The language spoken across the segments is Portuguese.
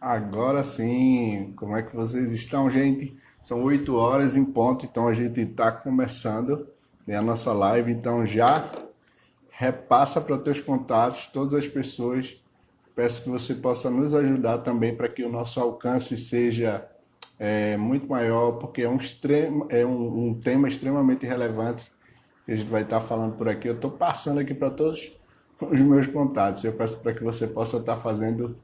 Agora sim, como é que vocês estão, gente? São 8 horas em ponto, então a gente está começando, né, a nossa live. Então já repassa para os teus contatos, todas as pessoas. Peço que você possa nos ajudar também para que o nosso alcance seja muito maior, porque é um tema extremamente relevante que a gente vai estar falando por aqui. Eu estou passando aqui para todos os meus contatos. Eu peço para que você possa estar fazendo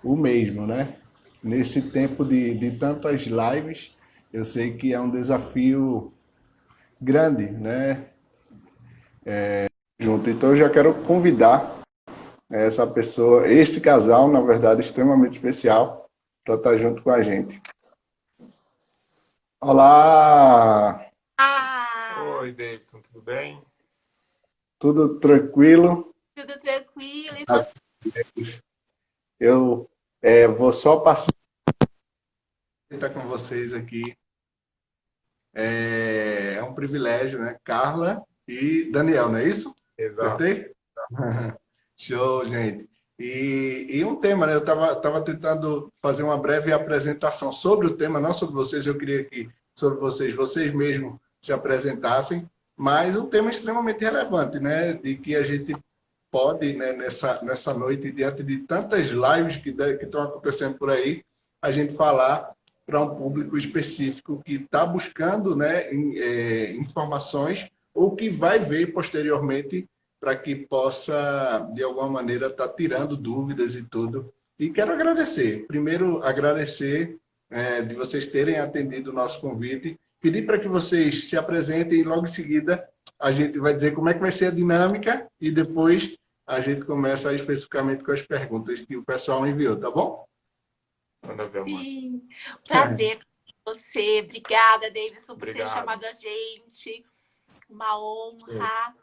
o mesmo, né? Nesse tempo de tantas lives, eu sei que é um desafio grande, né? Junto. Então eu já quero convidar essa pessoa, esse casal, na verdade, extremamente especial, para estar junto com a gente. Olá! Oi, Davidson, tudo bem? Tudo tranquilo? Tudo tranquilo. E As- você? Eu vou só passar com vocês aqui. É um privilégio, né? Carla e Daniel, não é isso? Exato. Acertei? Show, gente. E um tema, né? Eu tava tentando fazer uma breve apresentação sobre o tema, não sobre vocês, eu queria que sobre vocês mesmos se apresentassem, mas um tema extremamente relevante, né? De que a gente pode, né, nessa noite, diante de tantas lives que estão acontecendo por aí, a gente falar para um público específico que está buscando, né, informações ou que vai ver posteriormente para que possa, de alguma maneira, estar tirando dúvidas e tudo. E quero agradecer. Primeiro, agradecer de vocês terem atendido o nosso convite. Pedir para que vocês se apresentem e logo em seguida a gente vai dizer como é que vai ser a dinâmica e depois a gente começa especificamente com as perguntas que o pessoal enviou, tá bom? Manda ver, mano. Sim, prazer com você. Obrigada, Davidson, por ter Obrigado. chamado a gente. Uma honra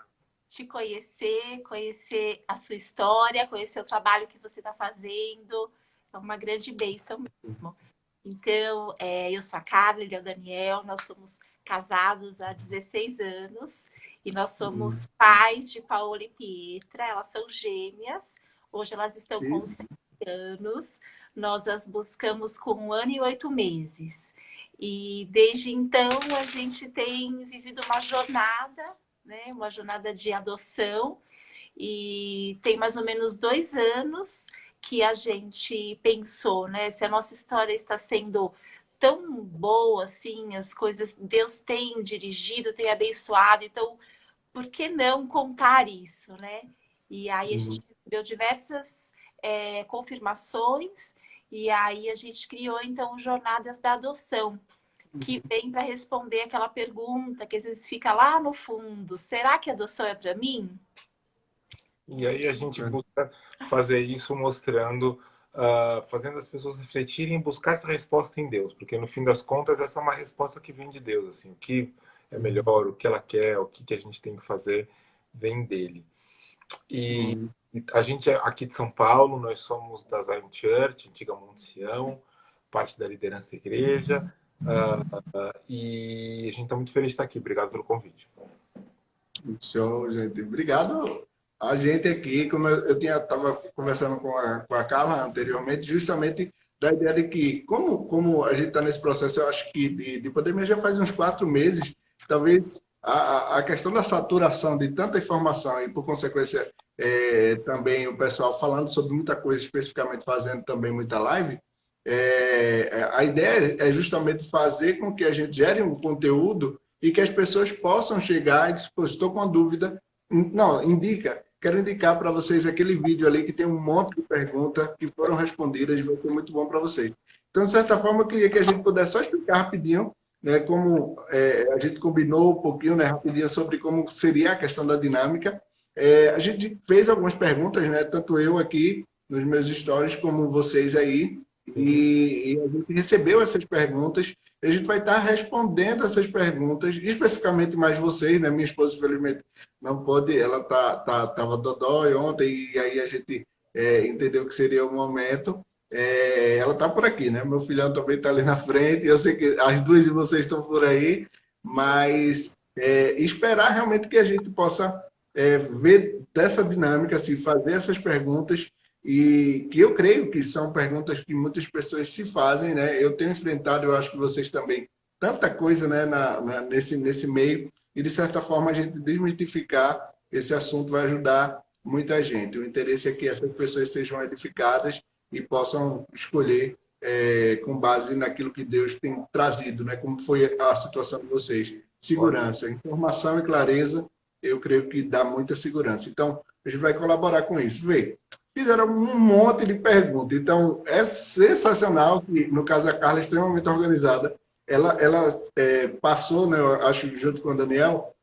te conhecer, conhecer a sua história, conhecer o trabalho que você está fazendo. É uma grande bênção mesmo. Então, eu sou a Carla, ele é o Daniel, nós somos casados há 16 anos e nós somos pais de Paola e Pietra, elas são gêmeas, hoje elas estão com 7 anos, nós as buscamos com 1 ano e 8 meses. E desde então a gente tem vivido uma jornada, né, uma jornada de adoção, e tem mais ou menos 2 anos que a gente pensou, né? Se a nossa história está sendo tão boa assim, as coisas Deus tem dirigido, tem abençoado, então por que não contar isso, né? E aí a gente recebeu diversas confirmações e aí a gente criou então Jornadas da Adoção, que vem para responder aquela pergunta que às vezes fica lá no fundo: será que a adoção é para mim? E aí a gente busca fazer isso mostrando, fazendo as pessoas refletirem e buscar essa resposta em Deus, porque no fim das contas essa é uma resposta que vem de Deus, assim, o que é melhor, o que ela quer, o que a gente tem que fazer, vem dele. E a gente é aqui de São Paulo, nós somos da Zion Church, antiga Monte Sião, parte da liderança da igreja, e a gente está muito feliz de estar aqui. Obrigado pelo convite. Show, gente. Obrigado a gente aqui, como eu estava conversando com a Carla anteriormente, justamente da ideia de que, como a gente está nesse processo, eu acho que de pandemia já faz uns 4 meses, talvez a questão da saturação de tanta informação e, por consequência, também o pessoal falando sobre muita coisa, especificamente fazendo também muita live, a ideia é justamente fazer com que a gente gere um conteúdo e que as pessoas possam chegar e dizer, pô, estou com uma dúvida. Não, quero indicar para vocês aquele vídeo ali que tem um monte de perguntas que foram respondidas e vai ser muito bom para vocês. Então, de certa forma, eu queria que a gente pudesse só explicar rapidinho, né, como a gente combinou um pouquinho, né, rapidinho, sobre como seria a questão da dinâmica. A gente fez algumas perguntas, né, tanto eu aqui nos meus stories, como vocês aí, e a gente recebeu essas perguntas. A gente vai estar respondendo essas perguntas, especificamente mais vocês, né? Minha esposa, infelizmente, não pôde, ela tava dodói ontem, e aí a gente entendeu que seria o momento. Ela está por aqui, né? Meu filhão também está ali na frente, eu sei que as duas de vocês estão por aí, mas esperar realmente que a gente possa ver dessa dinâmica, assim, fazer essas perguntas e que eu creio que são perguntas que muitas pessoas se fazem, né? Eu tenho enfrentado, eu acho que vocês também, tanta coisa, né, nesse meio, e de certa forma a gente desmitificar esse assunto vai ajudar muita gente. O interesse é que essas pessoas sejam edificadas e possam escolher com base naquilo que Deus tem trazido, né? Como foi a situação de vocês. Segurança, informação e clareza, eu creio que dá muita segurança. Então, a gente vai colaborar com isso. Vê, fizeram um monte de perguntas. Então, é sensacional que, no caso da Carla, é extremamente organizada. Ela passou, né, eu acho, junto com o Daniel,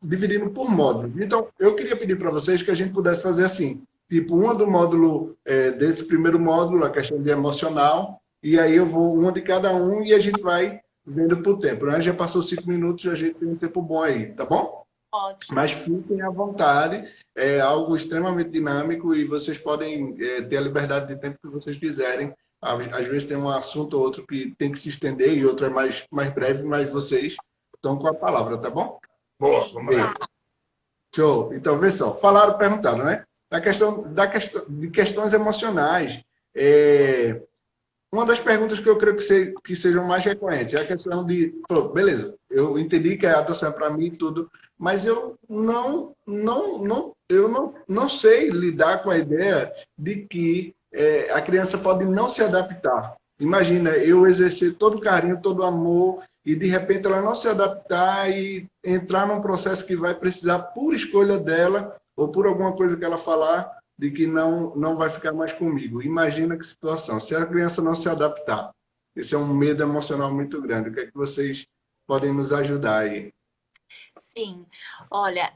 dividindo por módulos. Então, eu queria pedir para vocês que a gente pudesse fazer assim, tipo, uma do módulo, desse primeiro módulo, a questão de emocional, e aí eu vou uma de cada um e a gente vai vendo por tempo. Né? Já passou 5 minutos, a gente tem um tempo bom aí, tá bom? Ótimo. Mas fiquem à vontade, é algo extremamente dinâmico e vocês podem ter a liberdade de tempo que vocês quiserem. Às vezes tem um assunto ou outro que tem que se estender e outro é mais breve, mas vocês estão com a palavra, tá bom? Boa, vamos lá. Show. Então, vê só, falaram, perguntaram, né? De questões emocionais, uma das perguntas que eu creio que sejam mais recorrentes é a questão de, pô, beleza, eu entendi que a adoção é para mim e tudo, mas eu não sei lidar com a ideia de que a criança pode não se adaptar. Imagina, eu exercer todo o carinho, todo o amor, e de repente ela não se adaptar e entrar num processo que vai precisar, por escolha dela, ou por alguma coisa que ela falar, de que não vai ficar mais comigo. Imagina que situação. Se a criança não se adaptar, esse é um medo emocional muito grande. O que é que vocês podem nos ajudar aí? Sim, olha,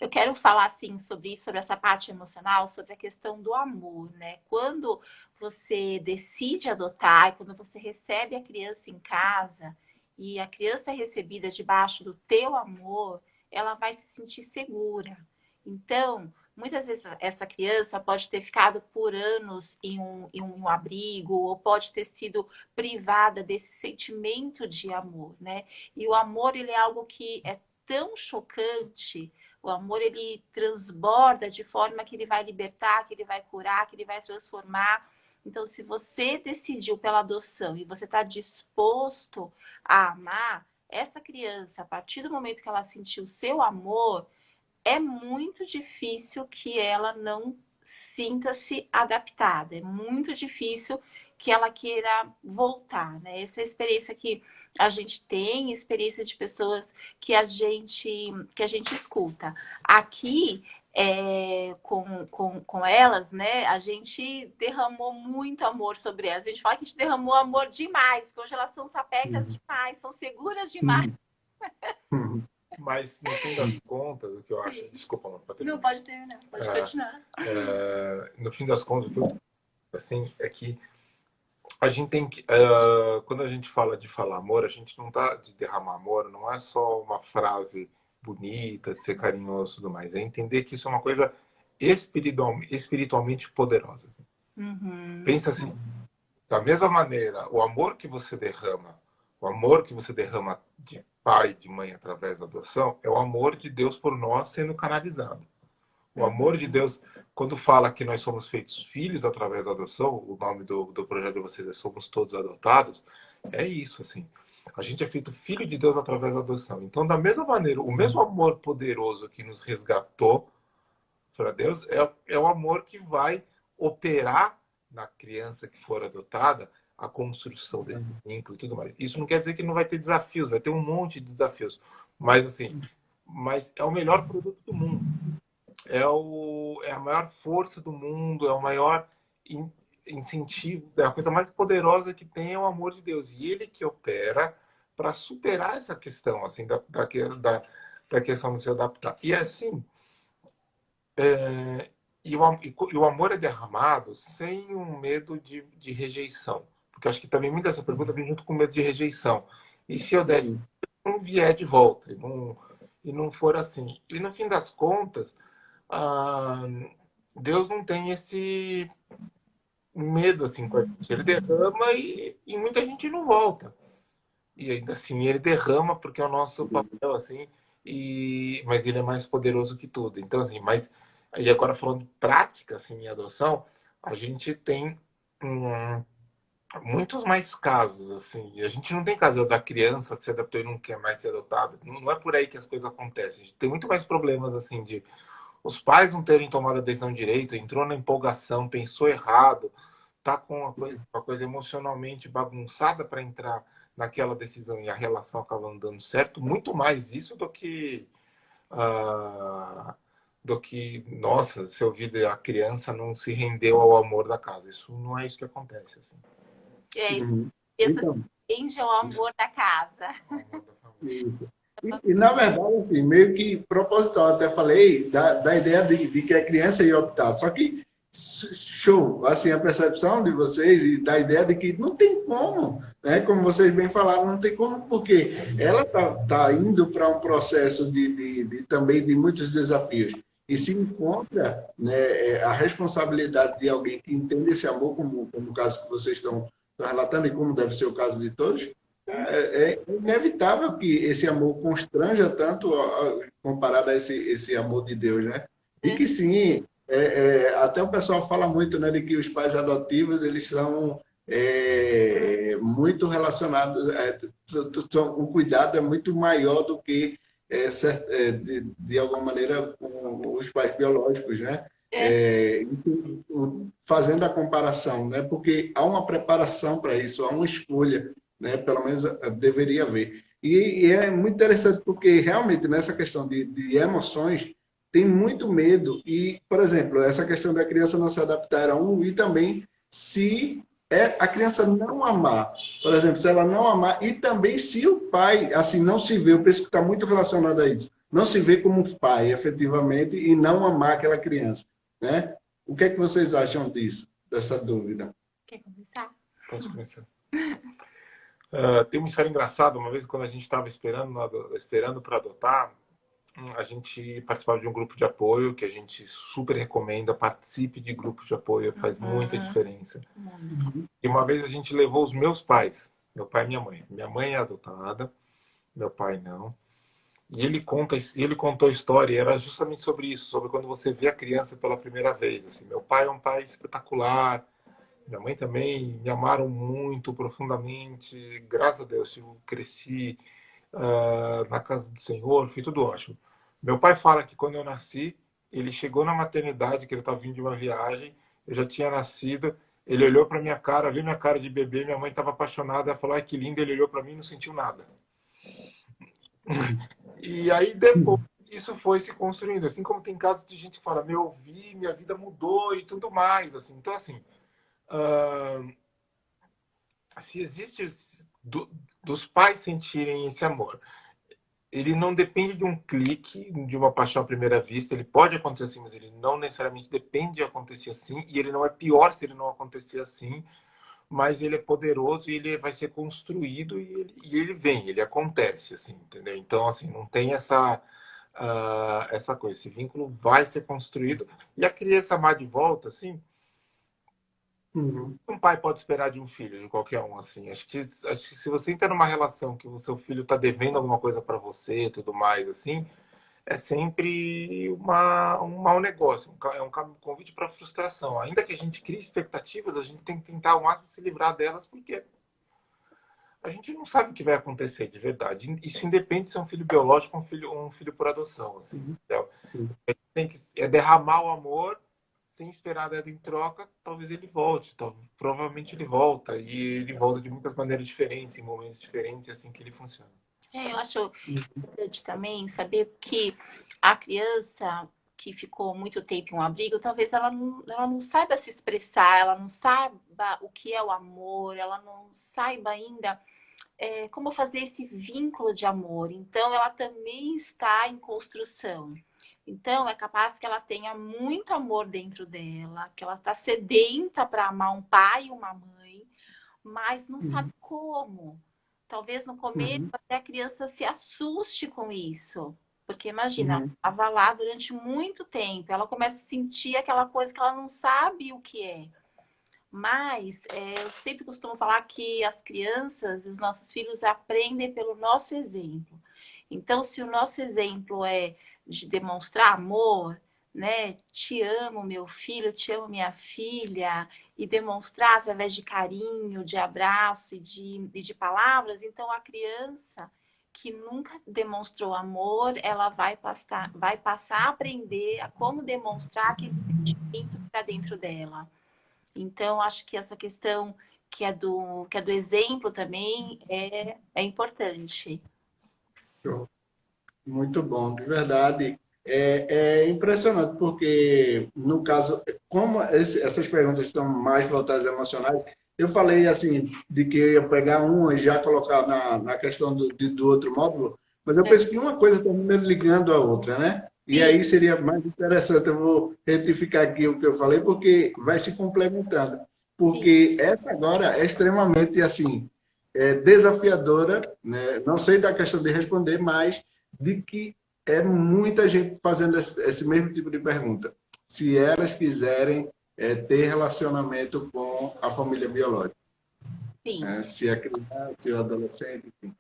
eu quero falar assim sobre isso, sobre essa parte emocional, sobre a questão do amor, né? Quando você decide adotar, e quando você recebe a criança em casa e a criança é recebida debaixo do teu amor, ela vai se sentir segura. Então, muitas vezes essa criança pode ter ficado por anos em um abrigo, ou pode ter sido privada desse sentimento de amor, né? E o amor, ele é algo que é tão chocante. O amor, ele transborda de forma que ele vai libertar, que ele vai curar, que ele vai transformar. Então, se você decidiu pela adoção e você está disposto a amar essa criança, a partir do momento que ela sentiu o seu amor, é muito difícil que ela não sinta-se adaptada. É muito difícil que ela queira voltar, né? Essa é a experiência que a gente tem, experiência de pessoas que a gente escuta. Aqui, com elas, né? A gente derramou muito amor sobre elas. A gente fala que a gente derramou amor demais, que hoje elas são sapecas demais, são seguras demais. Mas, no fim das contas, o que eu acho... Desculpa, não pode terminar. Não, pode terminar, pode continuar. No fim das contas, o que eu assim, é que a gente tem que... quando a gente fala de falar amor, a gente não tá de derramar amor, não é só uma frase bonita, de ser carinhoso e tudo mais. É entender que isso é uma coisa espiritualmente poderosa. Uhum. Pensa assim, da mesma maneira, o amor que você derrama de pai, de mãe através da adoção, é o amor de Deus por nós sendo canalizado. O amor de Deus, quando fala que nós somos feitos filhos através da adoção, o nome do projeto de vocês é Somos Todos Adotados, é isso, assim. A gente é feito filho de Deus através da adoção. Então, da mesma maneira, o mesmo amor poderoso que nos resgatou para Deus é o amor que vai operar na criança que for adotada a construção desse vínculo e tudo mais. Isso não quer dizer que não vai ter desafios, vai ter um monte de desafios. Mas, assim, é o melhor produto do mundo. É a maior força do mundo, é o maior incentivo, é a coisa mais poderosa que tem é o amor de Deus. E ele que opera para superar essa questão, assim, da questão de se adaptar. E assim, e o amor é derramado sem um medo de rejeição. Porque eu acho que também muita dessa pergunta vem junto com medo de rejeição. E se eu desse, não vier de volta, e não for assim. E no fim das contas, Deus não tem esse medo assim com a gente. Ele derrama e muita gente não volta. E ainda assim ele derrama porque é o nosso papel assim. Mas ele é mais poderoso que tudo. Então assim, mas E agora falando de prática, assim, em adoção, a gente tem muitos mais casos, assim. E a gente não tem caso da criança se adaptou e não quer mais ser adotada. Não é por aí que as coisas acontecem. A gente tem muito mais problemas, assim, de os pais não terem tomado a decisão direito, entrou na empolgação, pensou errado, tá com a coisa emocionalmente bagunçada para entrar naquela decisão e a relação acaba não dando certo. Muito mais isso do que, nossa, se eu vi a criança não se rendeu ao amor da casa. Isso não é isso que acontece, assim. É isso. Uhum. Esse Então, tende ao amor da casa. isso. Na verdade, assim, meio que proposital, até falei da ideia de que a criança ia optar. Só que, show, assim, a percepção de vocês e da ideia de que não tem como, né? Como vocês bem falaram, não tem como, porque ela tá indo para um processo também de muitos desafios. E se encontra, né, a responsabilidade de alguém que entende esse amor, como o caso que vocês estão relatando, e como deve ser o caso de todos, é inevitável que esse amor constranja tanto comparado a esse amor de Deus, né? E que sim, até o pessoal fala muito, né, de que os pais adotivos eles são muito relacionados, o cuidado é muito maior do que de alguma maneira com os pais biológicos, né? Fazendo a comparação, né? Porque há uma preparação para isso, há uma escolha, né? Pelo menos deveria haver. E é muito interessante porque realmente nessa questão de emoções tem muito medo e, por exemplo, essa questão da criança não se adaptar a um e também se a criança não amar, por exemplo, se ela não amar e também se o pai assim não se vê, eu penso que está muito relacionado a isso, não se vê como pai efetivamente e não amar aquela criança, né? O que é que vocês acham disso, dessa dúvida? Quer começar? Posso começar? Tem uma história engraçada. Uma vez, quando a gente estava esperando para adotar, a gente participava de um grupo de apoio que a gente super recomenda. Participe de grupos de apoio, faz muita diferença. E uma vez a gente levou os meus pais, meu pai e minha mãe. Minha mãe é adotada, meu pai não. E ele contou a história, e era justamente sobre isso, sobre quando você vê a criança pela primeira vez. Assim, meu pai é um pai espetacular, minha mãe também me amaram muito profundamente. Graças a Deus, eu cresci na casa do Senhor, foi tudo ótimo. Meu pai fala que quando eu nasci, ele chegou na maternidade, que ele estava vindo de uma viagem, eu já tinha nascido, ele olhou para minha cara, viu minha cara de bebê, minha mãe estava apaixonada, ela falou, ai que lindo, ele olhou para mim e não sentiu nada. E aí depois isso foi se construindo, assim como tem casos de gente que fala, meu, eu vi, minha vida mudou e tudo mais, assim. Então, assim, se existe dos pais sentirem esse amor, ele não depende de um clique, de uma paixão à primeira vista. Ele pode acontecer assim, mas ele não necessariamente depende de acontecer assim. E ele não é pior se ele não acontecer assim. Mas ele é poderoso e ele vai ser construído e ele vem, ele acontece, assim, entendeu? Então, assim, não tem essa coisa. Esse vínculo vai ser construído e a criança amar de volta, assim. Um pai pode esperar de um filho, de qualquer um, assim. Acho que se você entra numa relação que o seu filho está devendo alguma coisa para você, tudo mais, assim, é sempre um mau negócio, é um convite para frustração. Ainda que a gente crie expectativas, a gente tem que tentar ao máximo se livrar delas, porque a gente não sabe o que vai acontecer de verdade. Isso independe de ser um filho biológico ou um filho por adoção. Assim, tem que derramar o amor sem esperar nada em troca, talvez ele volte. Provavelmente ele volta. E ele volta de muitas maneiras diferentes, em momentos diferentes, é assim que ele funciona. Eu acho importante também saber que a criança que ficou muito tempo em um abrigo, talvez ela não saiba se expressar, ela não saiba o que é o amor, ela não saiba ainda como fazer esse vínculo de amor. Então, ela também está em construção. Então, é capaz que ela tenha muito amor dentro dela, que ela está sedenta para amar um pai e uma mãe, mas não sabe como. Talvez no começo até a criança se assuste com isso. Porque imagina, ela estava lá durante muito tempo, ela começa a sentir aquela coisa que ela não sabe o que é. Mas eu sempre costumo falar que as crianças, os nossos filhos aprendem pelo nosso exemplo. Então, se o nosso exemplo é de demonstrar amor, né? Te amo, meu filho, te amo, minha filha, e demonstrar através de carinho, de abraço e de palavras, então a criança que nunca demonstrou amor, ela vai passar a aprender a como demonstrar aquele sentimento que está dentro dela. Então, acho que essa questão que é do exemplo também é importante. Show. Muito bom, de verdade. É impressionante, porque, no caso, como essas perguntas estão mais voltadas às emocionais, eu falei assim, de que eu ia pegar uma e já colocar na questão do outro módulo, mas eu É, penso que uma coisa está me ligando à outra, né? E sim, aí seria mais interessante, eu vou retificar aqui o que eu falei, porque vai se complementando. sim, Porque essa agora é extremamente, assim, desafiadora, né? Não sei da questão de responder, mas de que é muita gente fazendo esse mesmo tipo de pergunta. Se elas quiserem ter relacionamento com a família biológica, sim. né? Se é criança, se é adolescente, enfim.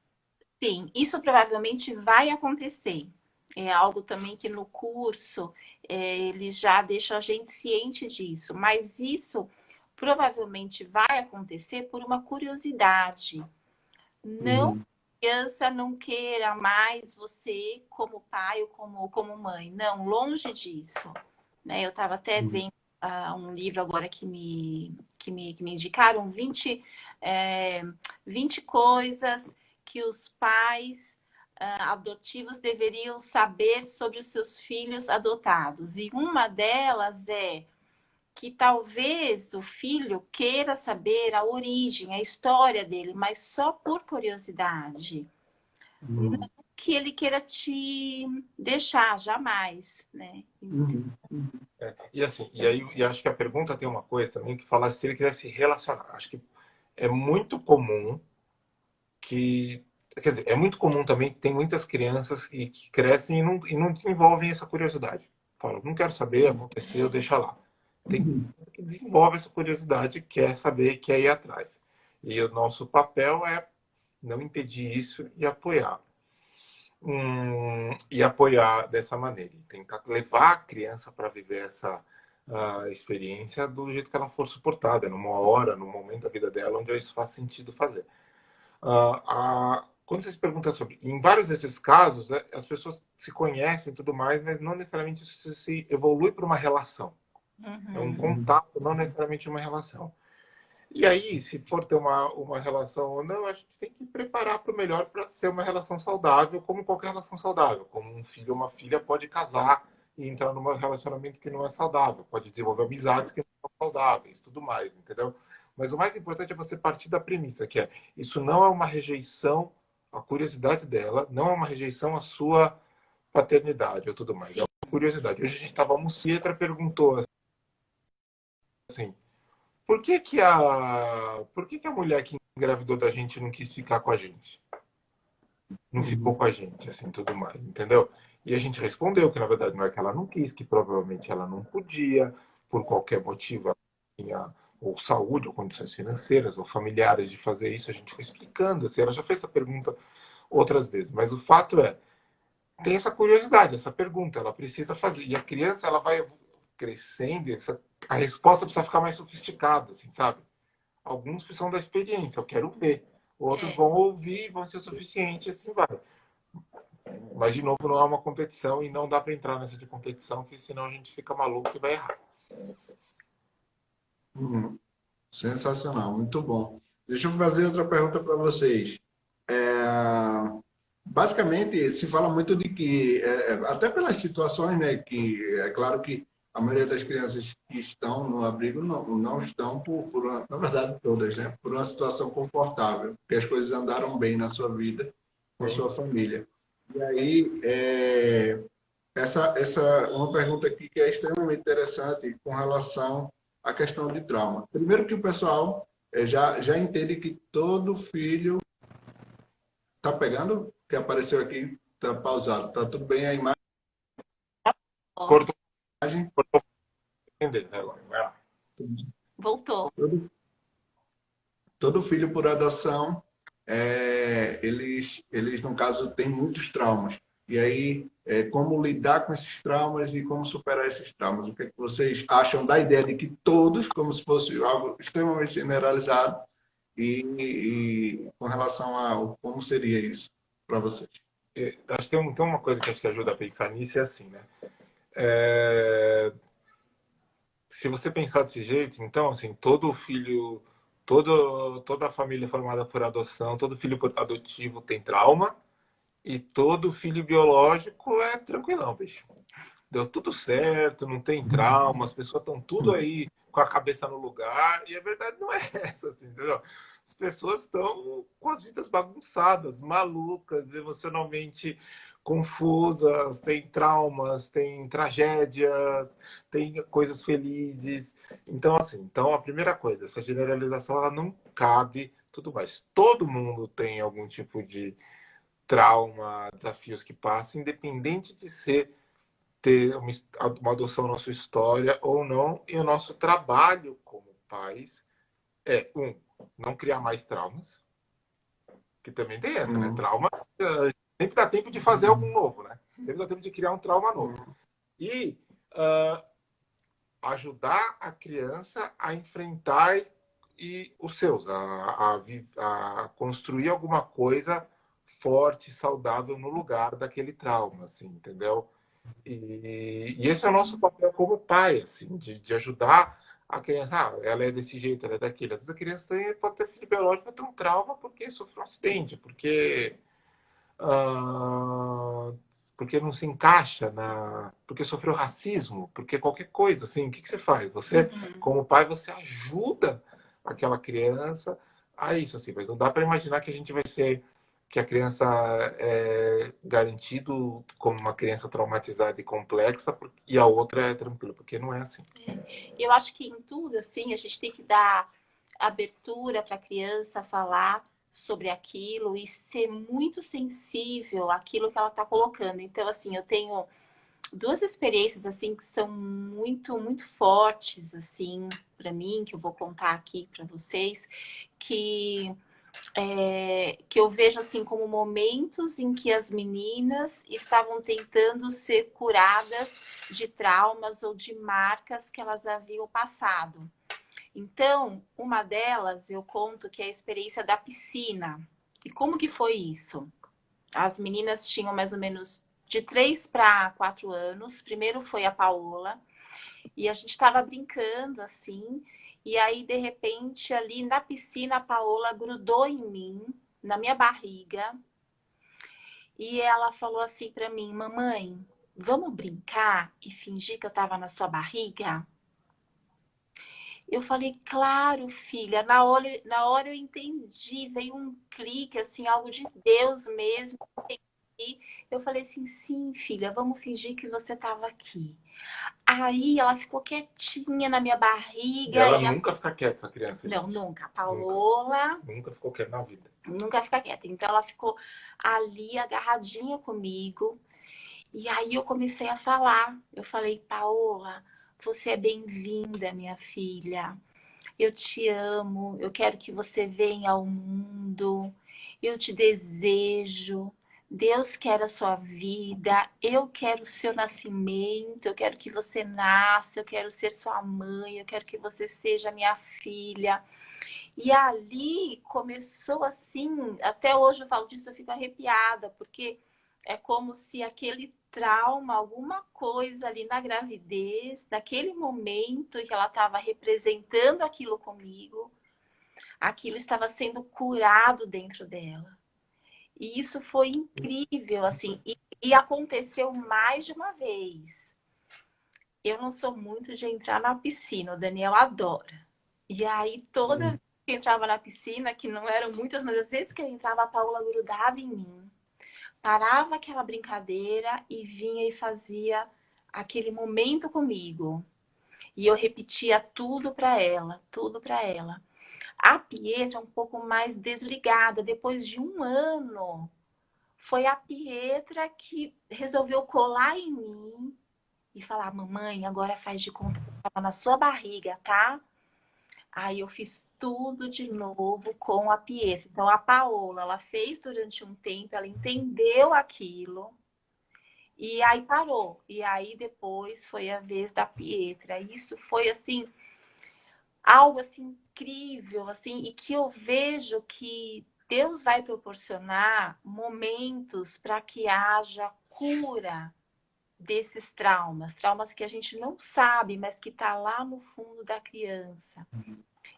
Sim, isso provavelmente vai acontecer. É algo também que no curso eles já deixam a gente ciente disso, mas isso provavelmente vai acontecer por uma curiosidade. Não Uhum, que a criança não queira mais você como pai ou como mãe. Não, longe disso. Né? Eu estava até uhum, vendo um livro agora que me indicaram, 20 coisas que os pais adotivos deveriam saber sobre os seus filhos adotados. E uma delas é que talvez o filho queira saber a origem, a história dele, mas só por curiosidade. Não uhum, que ele queira te deixar, jamais, né? uhum, E assim, e aí e acho que a pergunta tem uma coisa também que fala se ele quiser se relacionar. Acho que é muito comum que, quer dizer, é muito comum também que tem muitas crianças que crescem e não desenvolvem essa curiosidade. Falam, não quero saber, aconteceu, deixa lá. Tem uhum, criança que desenvolve essa curiosidade, quer saber, quer ir atrás. E o nosso papel é não impedir isso e apoiar. E apoiar dessa maneira. E tentar levar a criança para viver essa experiência do jeito que ela for suportada, numa hora, num momento da vida dela onde isso faz sentido fazer. Quando você se pergunta sobre, em vários desses casos, né, as pessoas se conhecem e tudo mais, mas não necessariamente isso se evolui para uma relação. É um Uhum. uhum, contato, não necessariamente uma relação. E aí, se for ter uma relação ou não, a gente tem que preparar para o melhor para ser uma relação saudável, como qualquer relação saudável. Como um filho ou uma filha pode casar e entrar num relacionamento que não é saudável, pode desenvolver amizades que não são saudáveis, tudo mais, entendeu? Mas o mais importante é você partir da premissa, que é isso não é uma rejeição à curiosidade dela, não é uma rejeição à sua paternidade ou tudo mais, é Sim, uma curiosidade. Hoje a gente estava almoçando e a Pietra perguntou assim, por que que a mulher que engravidou da gente não quis ficar com a gente? Não ficou uhum, com a gente, assim, tudo mais, entendeu? E a gente respondeu que, na verdade, não é que ela não quis, que provavelmente ela não podia, por qualquer motivo, ela tinha ou saúde, ou condições financeiras, ou familiares de fazer isso. A gente foi explicando, assim, ela já fez essa pergunta outras vezes, mas o fato é, tem essa curiosidade, essa pergunta, ela precisa fazer. E a criança, ela vai crescendo, a resposta precisa ficar mais sofisticada, assim, sabe? Alguns precisam da experiência, eu quero ver. Outros é, vão ouvir e vão ser o suficiente, assim vai. Mas, de novo, não é uma competição e não dá para entrar nessa de competição, porque senão a gente fica maluco e vai errar. uhum. Sensacional, muito bom. Deixa eu fazer outra pergunta para vocês. Basicamente, se fala muito de que, até pelas situações, né, que é claro que a maioria das crianças que estão no abrigo não estão na verdade todas, né, por uma situação confortável, porque as coisas andaram bem na sua vida, com Sim. sua família. E aí, uma pergunta aqui que é extremamente interessante com relação à questão de trauma. Primeiro que o pessoal já entende que todo filho tá pegando? Que apareceu aqui, tá pausado. Tá tudo bem a ó, Cortou, cortou pra entender, né, agora? Vai lá. imagem? voltou. Todo filho por adoção, eles, no caso, têm muitos traumas. E aí, como lidar com esses traumas e como superar esses traumas? O que é que vocês acham da ideia de que todos, como se fosse algo extremamente generalizado, e com relação a como seria isso para vocês? Acho que tem uma coisa que acho que ajuda a pensar nisso, é assim, né? É, se você pensar desse jeito, então, assim, todo filho, toda a família formada por adoção, todo filho adotivo tem trauma e todo filho biológico é tranquilão, bicho. Deu tudo certo, não tem trauma, as pessoas estão tudo aí com a cabeça no lugar, e a verdade não é essa, assim, entendeu? As pessoas estão com as vidas bagunçadas, malucas, emocionalmente confusas, tem traumas, tem tragédias, tem coisas felizes. Então, assim, então a primeira coisa, essa generalização ela não cabe, tudo mais. Todo mundo tem algum tipo de trauma, desafios que passam, independente de ser ter uma adoção na sua história ou não. E o nosso trabalho como pais é, não criar mais traumas, que também tem essa, né? Trauma, sempre dá tempo de fazer algum novo, né? Sempre dá tempo de criar um trauma novo. E ajudar a criança a enfrentar os seus, a construir alguma coisa forte, saudável no lugar daquele trauma, assim, entendeu? E esse é o nosso papel como pai, assim, de ajudar a criança. Ah, ela é desse jeito, ela é daquele. Às vezes a criança pode ter filho biológico, pode ter um trauma porque sofreu um acidente, ah, porque não se encaixa porque sofreu racismo, porque qualquer coisa, assim, o que você faz? Você, como pai, você ajuda aquela criança a isso, assim, mas não dá para imaginar que a gente vai ser que a criança é garantido como uma criança traumatizada e complexa e a outra é tranquila, porque não é assim. Eu acho que em tudo, assim, a gente tem que dar abertura para a criança falar sobre aquilo e ser muito sensível àquilo que ela está colocando. Então, assim, eu tenho duas experiências, assim, que são muito, muito fortes, assim, para mim, que eu vou contar aqui para vocês, que eu vejo assim como momentos em que as meninas estavam tentando ser curadas de traumas ou de marcas que elas haviam passado. Então, uma delas eu conto que é a experiência da piscina. E como que foi isso? As meninas tinham mais ou menos de 3 para 4 anos. Primeiro foi a Paola. E a gente estava brincando assim. E aí, de repente, ali na piscina, a Paola grudou em mim, na minha barriga. E ela falou assim para mim: mamãe, vamos brincar e fingir que eu estava na sua barriga? Eu falei, claro, filha. Na hora eu entendi, veio um clique, assim, algo de Deus mesmo. E eu falei assim, sim, filha, vamos fingir que você estava aqui. Aí ela ficou quietinha na minha E barriga. ela nunca fica quieta, essa criança, Não, gente. nunca. A Paola Nunca ficou quieta na vida. nunca fica quieta. Então ela ficou ali agarradinha comigo. E aí eu comecei a falar. Eu falei, Paola, você é bem-vinda, minha filha. Eu te amo, eu quero que você venha ao mundo, eu te desejo. Deus quer a sua vida, eu quero o seu nascimento, eu quero que você nasça, eu quero ser sua mãe, eu quero que você seja minha filha. E ali começou assim, até hoje eu falo disso, eu fico arrepiada, porque é como se aquele trauma, alguma coisa ali na gravidez, naquele momento em que ela estava representando aquilo comigo, aquilo estava sendo curado dentro dela. E isso foi incrível, assim, e aconteceu mais de uma vez. Eu não sou muito de entrar na piscina, o Daniel adora. E aí, toda vez que eu entrava na piscina, que não eram muitas, mas às vezes que eu entrava, a Paula grudava em mim, parava aquela brincadeira e vinha e fazia aquele momento comigo. E eu repetia tudo para ela, tudo para ela. A Pietra é um pouco mais desligada. Depois de um ano, foi a Pietra que resolveu colar em mim e falar: mamãe, agora faz de conta que eu estava na sua barriga, tá? Aí eu fiz tudo de novo com a Pietra. Então a Paola, ela fez durante um tempo, ela entendeu aquilo. E aí parou. E aí depois foi a vez da Pietra. Isso foi assim algo assim incrível, assim, e que eu vejo que Deus vai proporcionar momentos para que haja cura desses traumas, traumas que a gente não sabe, mas que está lá no fundo da criança.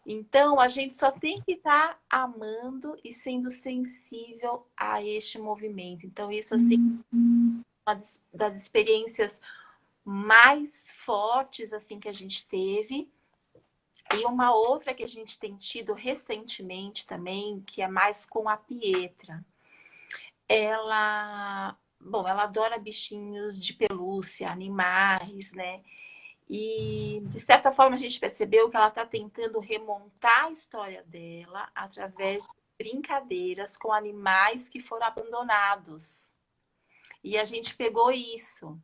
Então, a gente só tem que estar amando e sendo sensível a este movimento. Então, isso, assim, uma das experiências mais fortes, assim, que a gente teve. E uma outra que a gente tem tido recentemente também, que é mais com a Pietra. Ela adora bichinhos de pelúcia, animais, né? E, de certa forma, a gente percebeu que ela está tentando remontar a história dela através de brincadeiras com animais que foram abandonados. E a gente pegou isso.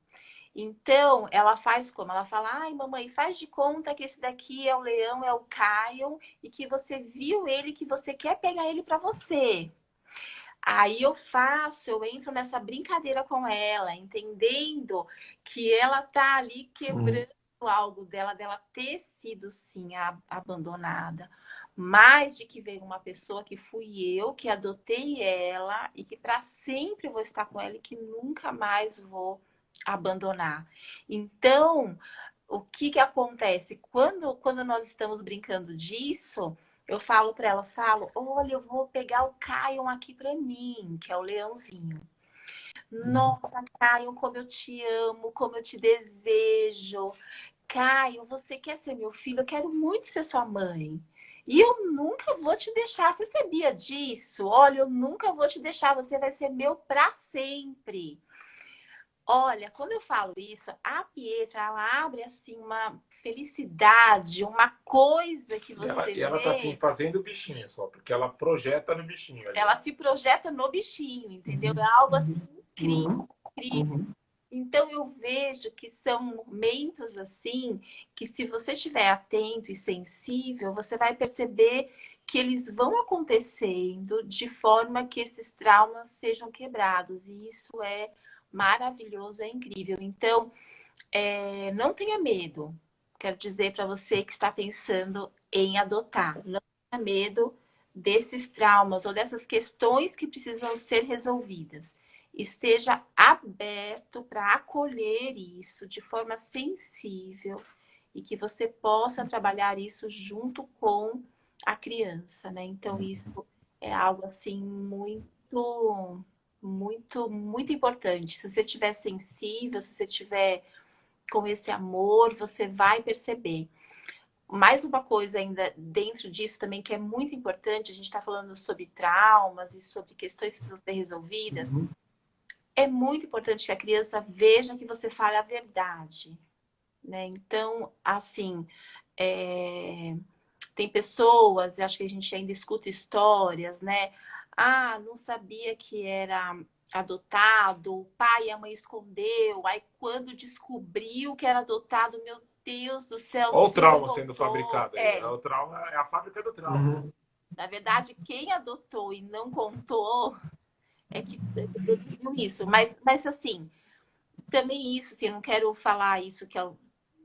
Então, ela faz como? Ela fala, ai, mamãe, faz de conta que esse daqui é o leão, é o Caio, e que você viu ele, que você quer pegar ele para você. Aí eu entro nessa brincadeira com ela, entendendo que ela tá ali quebrando algo dela ter sido, sim, abandonada. Mas de que veio uma pessoa que fui eu, que adotei ela, e que para sempre vou estar com ela e que nunca mais vou abandonar. Então, o que acontece? Quando nós estamos brincando disso, eu falo para ela, olha, eu vou pegar o Caio aqui para mim, que é o leãozinho. Nossa, Caio, como eu te amo, como eu te desejo. Caio, você quer ser meu filho? Eu quero muito ser sua mãe. E eu nunca vou te deixar. Você sabia disso? Olha, eu nunca vou te deixar. Você vai ser meu para sempre. Olha, quando eu falo isso, a Pietra, ela abre assim uma felicidade, uma coisa que você E ela tá assim vê. fazendo o bichinho só, porque ela projeta no bichinho ali. Ela se projeta no bichinho, entendeu? É algo assim incrível, incrível. Então eu vejo que são momentos assim que, se você estiver atento e sensível, você vai perceber que eles vão acontecendo de forma que esses traumas sejam quebrados. E isso é maravilhoso, é incrível. Então, não tenha medo. Quero dizer para você que está pensando em adotar, não tenha medo desses traumas ou dessas questões que precisam ser resolvidas. Esteja aberto para acolher isso de forma sensível e que você possa trabalhar isso junto com a criança, né? Então, isso é algo assim muito importante. Se você estiver sensível, se você estiver com esse amor, você vai perceber. Mais uma coisa ainda dentro disso também que é muito importante, a gente está falando sobre traumas e sobre questões que precisam ser resolvidas. É muito importante que a criança veja que você fala a verdade, né? Então, assim, tem pessoas, acho que a gente ainda escuta histórias, né? Ah, não sabia que era adotado, o pai e a mãe escondeu, aí quando descobriu que era adotado, meu Deus do céu, Olha o se trauma sendo revoltou. fabricado aí. O trauma é a fábrica do trauma. Na verdade, quem adotou e não contou é que produziu isso. Mas assim, também isso, assim, eu não quero falar isso que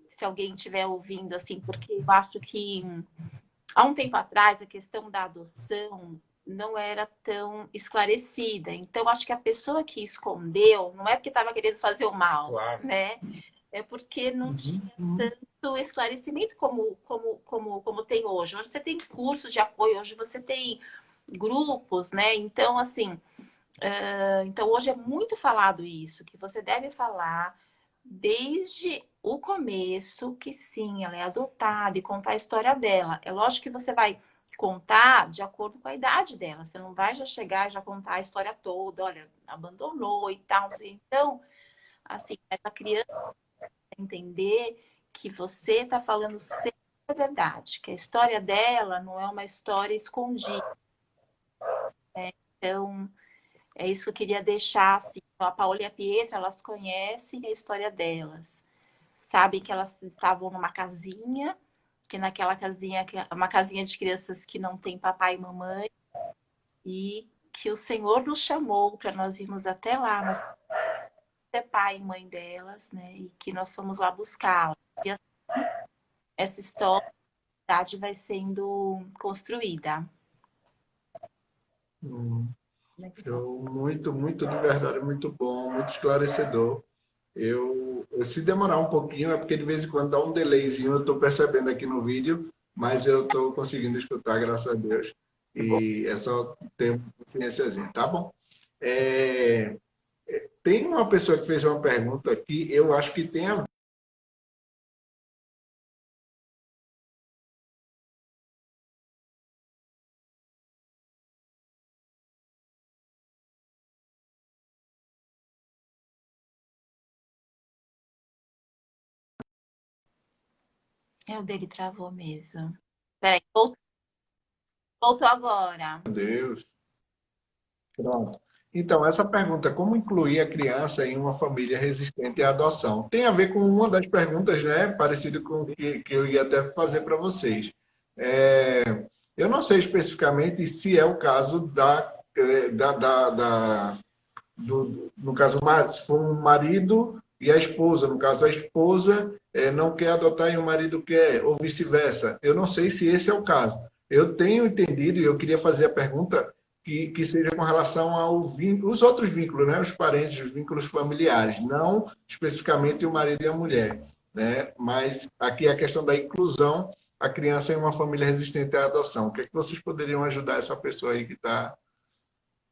se alguém estiver ouvindo, assim, porque eu acho que há um tempo atrás a questão da adoção não era tão esclarecida. Então, acho que a pessoa que escondeu não é porque estava querendo fazer o mal, Claro. né? É porque não tinha tanto esclarecimento como tem hoje. Hoje você tem cursos de apoio, hoje você tem grupos, né? Então, assim, então hoje é muito falado isso, que você deve falar desde o começo que sim, ela é adotada e contar a história dela. É lógico que você vai contar de acordo com a idade dela. Você não vai já chegar e já contar a história toda, olha, abandonou e tal. Então, assim, essa criança entender que você está falando sempre a verdade, que a história dela não é uma história escondida. Então, é isso que eu queria deixar, assim. A Paola e a Pietra, elas conhecem a história delas. Sabem que elas estavam numa casinha, que naquela casinha, é uma casinha de crianças que não tem papai e mamãe, e que o Senhor nos chamou para nós irmos até lá, mas ser pai e mãe delas, né? E que nós fomos lá buscá-las. E assim, essa história vai sendo construída. Muito, muito de verdade, muito bom, muito esclarecedor. Se demorar um pouquinho, é porque de vez em quando dá um delayzinho, eu estou percebendo aqui no vídeo, mas eu estou conseguindo escutar, graças a Deus. Que bom. E é só ter uma consciênciazinha, tá bom? É, tem uma pessoa que fez uma pergunta aqui, eu acho que tem a. O dele travou mesmo. Peraí, voltou agora. Meu Deus. Pronto. Então, essa pergunta, como incluir a criança em uma família resistente à adoção? Tem a ver com uma das perguntas, né, parecido com o que eu ia até fazer para vocês. Eu não sei especificamente se é o caso no caso, se for um marido e a esposa, no caso, a esposa não quer adotar e o marido quer, ou vice-versa. Eu não sei se esse é o caso. Eu tenho entendido, e eu queria fazer a pergunta, que seja com relação ao vínculo, os outros vínculos, né? Os parentes, os vínculos familiares, não especificamente o marido e a mulher, né? Mas aqui é a questão da inclusão, a criança em uma família resistente à adoção. O que é que vocês poderiam ajudar essa pessoa aí que está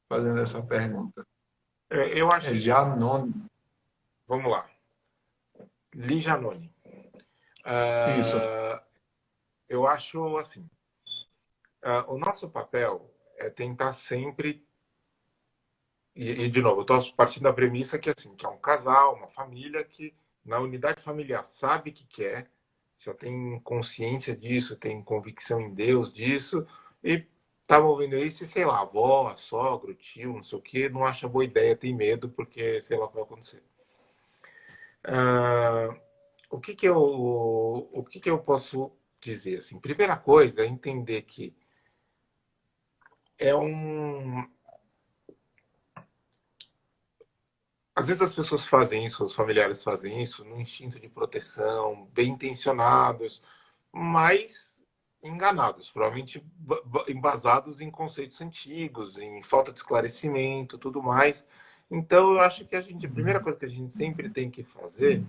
fazendo essa pergunta? Eu acho. É Janone. Vamos lá. Lijanone. Isso. Eu acho assim. O nosso papel é tentar sempre. De novo, eu estou partindo da premissa que, assim, que é um casal, uma família que, na unidade familiar, sabe que quer, já tem consciência disso, tem convicção em Deus disso, e tá movendo isso, e sei lá, a avó, a sogra, o tio, não sei o quê, não acha boa ideia, tem medo, porque sei lá o que vai acontecer. O que que eu posso dizer? Assim, primeira coisa é entender que é um. Às vezes as pessoas fazem isso, os familiares fazem isso, no instinto de proteção, bem intencionados, mas enganados, provavelmente embasados em conceitos antigos, em falta de esclarecimento, tudo mais. Então, eu acho que a primeira coisa que a gente sempre tem que fazer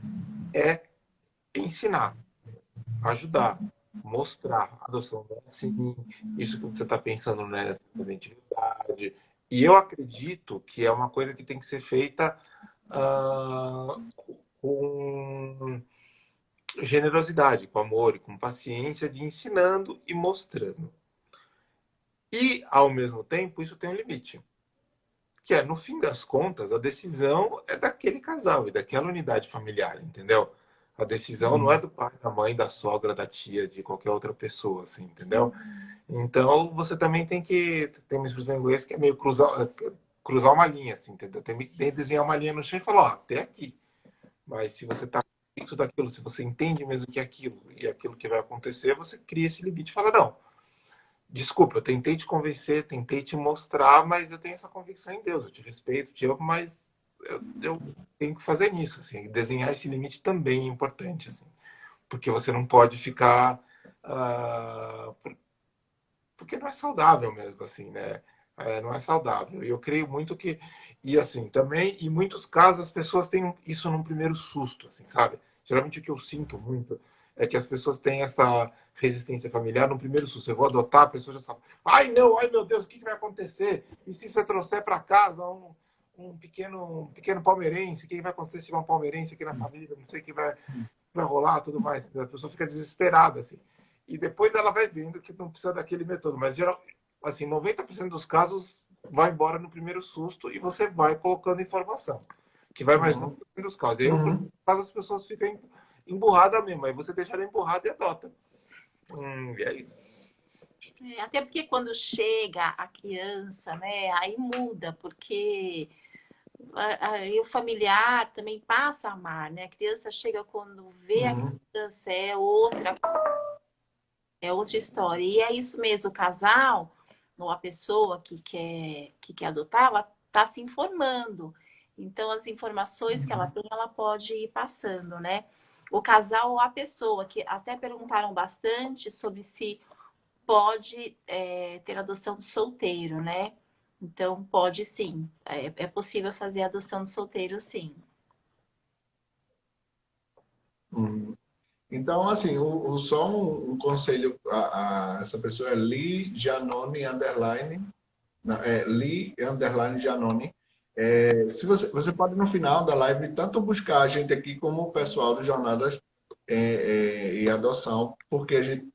é ensinar, ajudar, mostrar. A adoção não é assim, isso que você está pensando não é exatamente verdade. E eu acredito que é uma coisa que tem que ser feita com generosidade, com amor e com paciência, de ensinando e mostrando. E, ao mesmo tempo, isso tem um limite. Que é, no fim das contas, a decisão é daquele casal e daquela unidade familiar, entendeu? A decisão não é do pai, da mãe, da sogra, da tia, de qualquer outra pessoa, assim, entendeu? Então, você também tem que... Tem uma expressão em inglês que é meio cruzar uma linha, assim, entendeu? Tem que desenhar uma linha no chão e falar, ó, até aqui. Mas se você está dentro daquilo, se você entende mesmo que é aquilo e aquilo que vai acontecer, você cria esse limite e fala, não, desculpa, eu tentei te convencer, tentei te mostrar, mas eu tenho essa convicção em Deus, eu te respeito, te amo, mas eu tenho que fazer nisso, assim, desenhar esse limite também é importante, assim, porque você não pode ficar... porque não é saudável mesmo, assim, né? Não é saudável. E eu creio muito que... E, assim, também, em muitos casos, as pessoas têm isso num primeiro susto, assim, sabe? Geralmente, o que eu sinto muito é que as pessoas têm essa resistência familiar no primeiro susto. Eu vou adotar, a pessoa já sabe. Ai, não, ai, meu Deus, o que vai acontecer? E se você trouxer para casa um pequeno palmeirense? O que vai acontecer se tiver um palmeirense aqui na família? Não sei o que vai rolar, tudo mais. A pessoa fica desesperada, assim. E depois ela vai vendo que não precisa daquele método. Mas, geral, assim, 90% dos casos vai embora no primeiro susto e você vai colocando informação. Que vai mais longe dos casos. E aí, no caso, as pessoas ficam emburradas mesmo. Aí você deixa ela emburrada e adota. E é isso. Até porque quando chega a criança, né, aí muda, porque aí o familiar também passa a amar, né? A criança chega quando vê a criança, é outra história. E é isso mesmo, o casal, ou a pessoa que quer adotar, ela está se informando. Então, as informações que ela tem, ela pode ir passando, né? O casal ou a pessoa, que até perguntaram bastante sobre se pode ter adoção de solteiro, né? Então, pode sim. É possível fazer adoção de solteiro, sim. Hum. Então, assim, só um conselho a essa pessoa é Lee Janone, underline, Lee, underline Janone. Se você pode, no final da live, tanto buscar a gente aqui como o pessoal do Jornadas e Adoção, porque a gente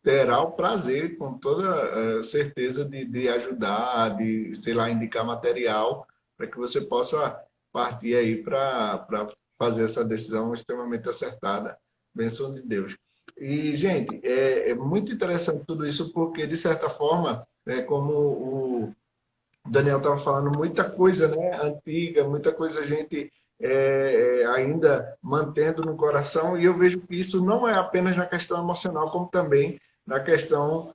terá o prazer, com toda certeza, de ajudar, de, sei lá, indicar material para que você possa partir aí para fazer essa decisão extremamente acertada. Bênção de Deus. E, gente, é muito interessante tudo isso, porque, de certa forma, como o Daniel estava falando, muita coisa, né, antiga, muita coisa a gente ainda mantendo no coração, e eu vejo que isso não é apenas na questão emocional, como também na questão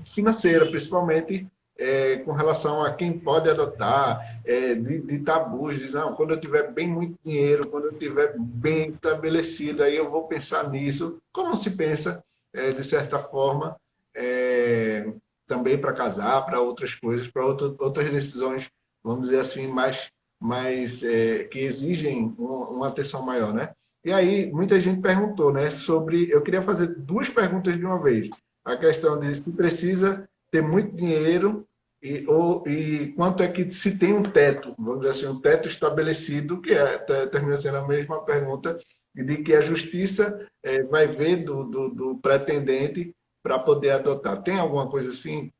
financeira, principalmente com relação a quem pode adotar, de tabus, de não, quando eu tiver bem muito dinheiro, quando eu tiver bem estabelecido, aí eu vou pensar nisso, como se pensa, de certa forma, também para casar, para outras coisas, para outras decisões, vamos dizer assim, mais que exigem uma atenção maior, né? E aí, muita gente perguntou, né, sobre... Eu queria fazer duas perguntas de uma vez. A questão de se precisa ter muito dinheiro e quanto é que se tem um teto, vamos dizer assim, um teto estabelecido, que termina sendo a mesma pergunta, de que a justiça vai ver do pretendente para poder adotar. Tem alguma coisa assim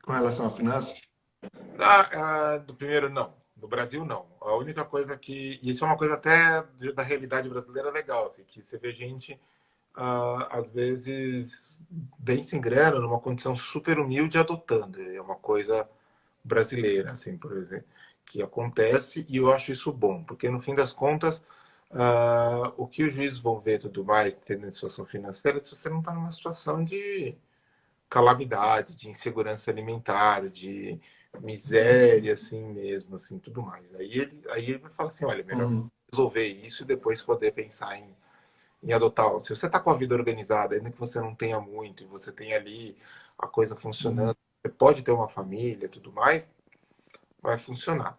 com relação a finanças? Do primeiro, não. No Brasil, não. A única coisa que... Isso é uma coisa até da realidade brasileira legal, assim, que você vê gente, às vezes, bem sem grana, numa condição super humilde, adotando. É uma coisa brasileira, assim, por exemplo, que acontece, e eu acho isso bom, porque, no fim das contas, o que os juízes vão ver tudo mais, tendo situação financeira, se você não está numa situação de calamidade, de insegurança alimentar, de miséria, assim mesmo, assim, tudo mais. Aí ele vai falar assim, olha, melhor resolver isso e depois poder pensar em adotar. Se você está com a vida organizada, ainda que você não tenha muito, e você tem ali a coisa funcionando, você pode ter uma família, tudo mais, vai funcionar.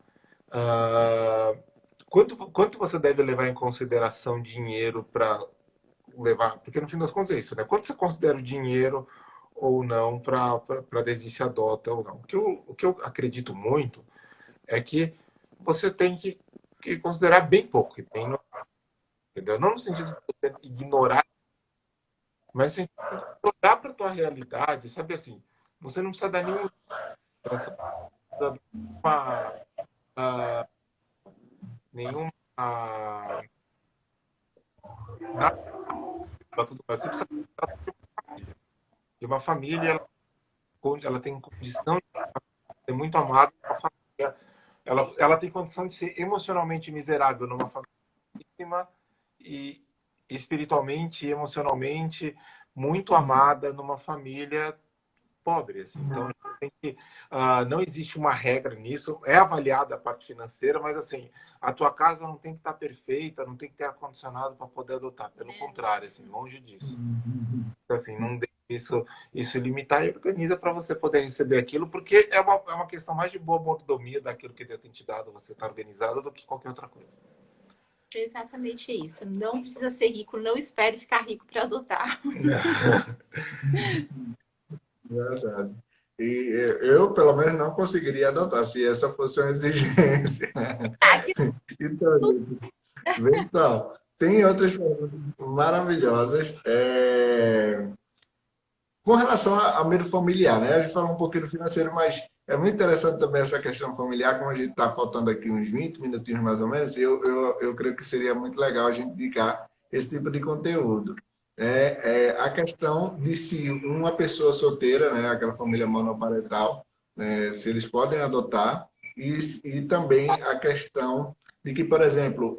Quanto você deve levar em consideração dinheiro para levar? Porque no fim das contas é isso, né? Quanto você considera o dinheiro ou não para decidir se adota ou não? O que eu acredito muito é que você tem que considerar bem pouco, entendeu? Não no sentido de você ignorar, mas no sentido de olhar para a tua realidade, sabe assim, você não precisa dar nenhuma, nenhuma nada para tudo mais. Você precisa de uma família, ela tem condição de ser muito amada, uma família, ela tem condição de ser emocionalmente miserável numa família e espiritualmente e emocionalmente muito amada numa família pobre. Assim. Então, não existe uma regra nisso. É avaliada a parte financeira, mas assim, a tua casa não tem que estar perfeita, não tem que ter ar-condicionado para poder adotar. Pelo contrário, assim, longe disso. Então, assim, não deixe isso limitar e organiza para você poder receber aquilo, porque é uma questão mais de boa mordomia daquilo que Deus tem te dado, você está organizado, do que qualquer outra coisa. Exatamente isso. Não precisa ser rico, não espere ficar rico para adotar. Verdade. E eu, pelo menos, não conseguiria adotar se essa fosse uma exigência. Então, tem outras perguntas maravilhosas. Com relação ao medo familiar, né? A gente falou um pouquinho do financeiro, mas é muito interessante também essa questão familiar, como a gente está faltando aqui uns 20 minutinhos mais ou menos, eu creio que seria muito legal a gente dedicar esse tipo de conteúdo. A questão de se uma pessoa solteira, né, aquela família monoparental, né, se eles podem adotar, e também a questão de que, por exemplo,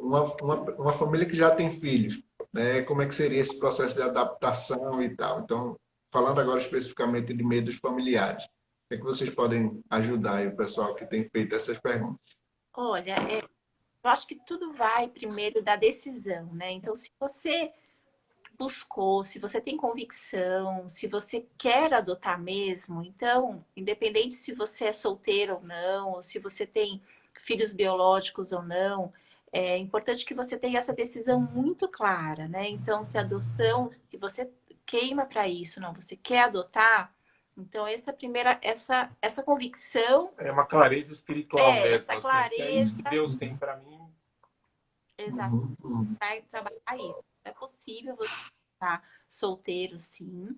uma família que já tem filhos, né, como é que seria esse processo de adaptação e tal. Então, falando agora especificamente de medos familiares, o que é que vocês podem ajudar aí o pessoal que tem feito essas perguntas? Olha, eu acho que tudo vai primeiro da decisão, né? Então, se você buscou, se você tem convicção, se você quer adotar mesmo, então, independente se você é solteiro ou não, ou se você tem filhos biológicos ou não, é importante que você tenha essa decisão muito clara, né? Então, se a adoção, se você queima para isso, não, você quer adotar, então essa primeira, essa convicção É uma clareza espiritual mesmo, essa assim, se é isso clareza, que Deus tem para mim. exato, vai trabalhar isso. É possível você estar solteiro, sim.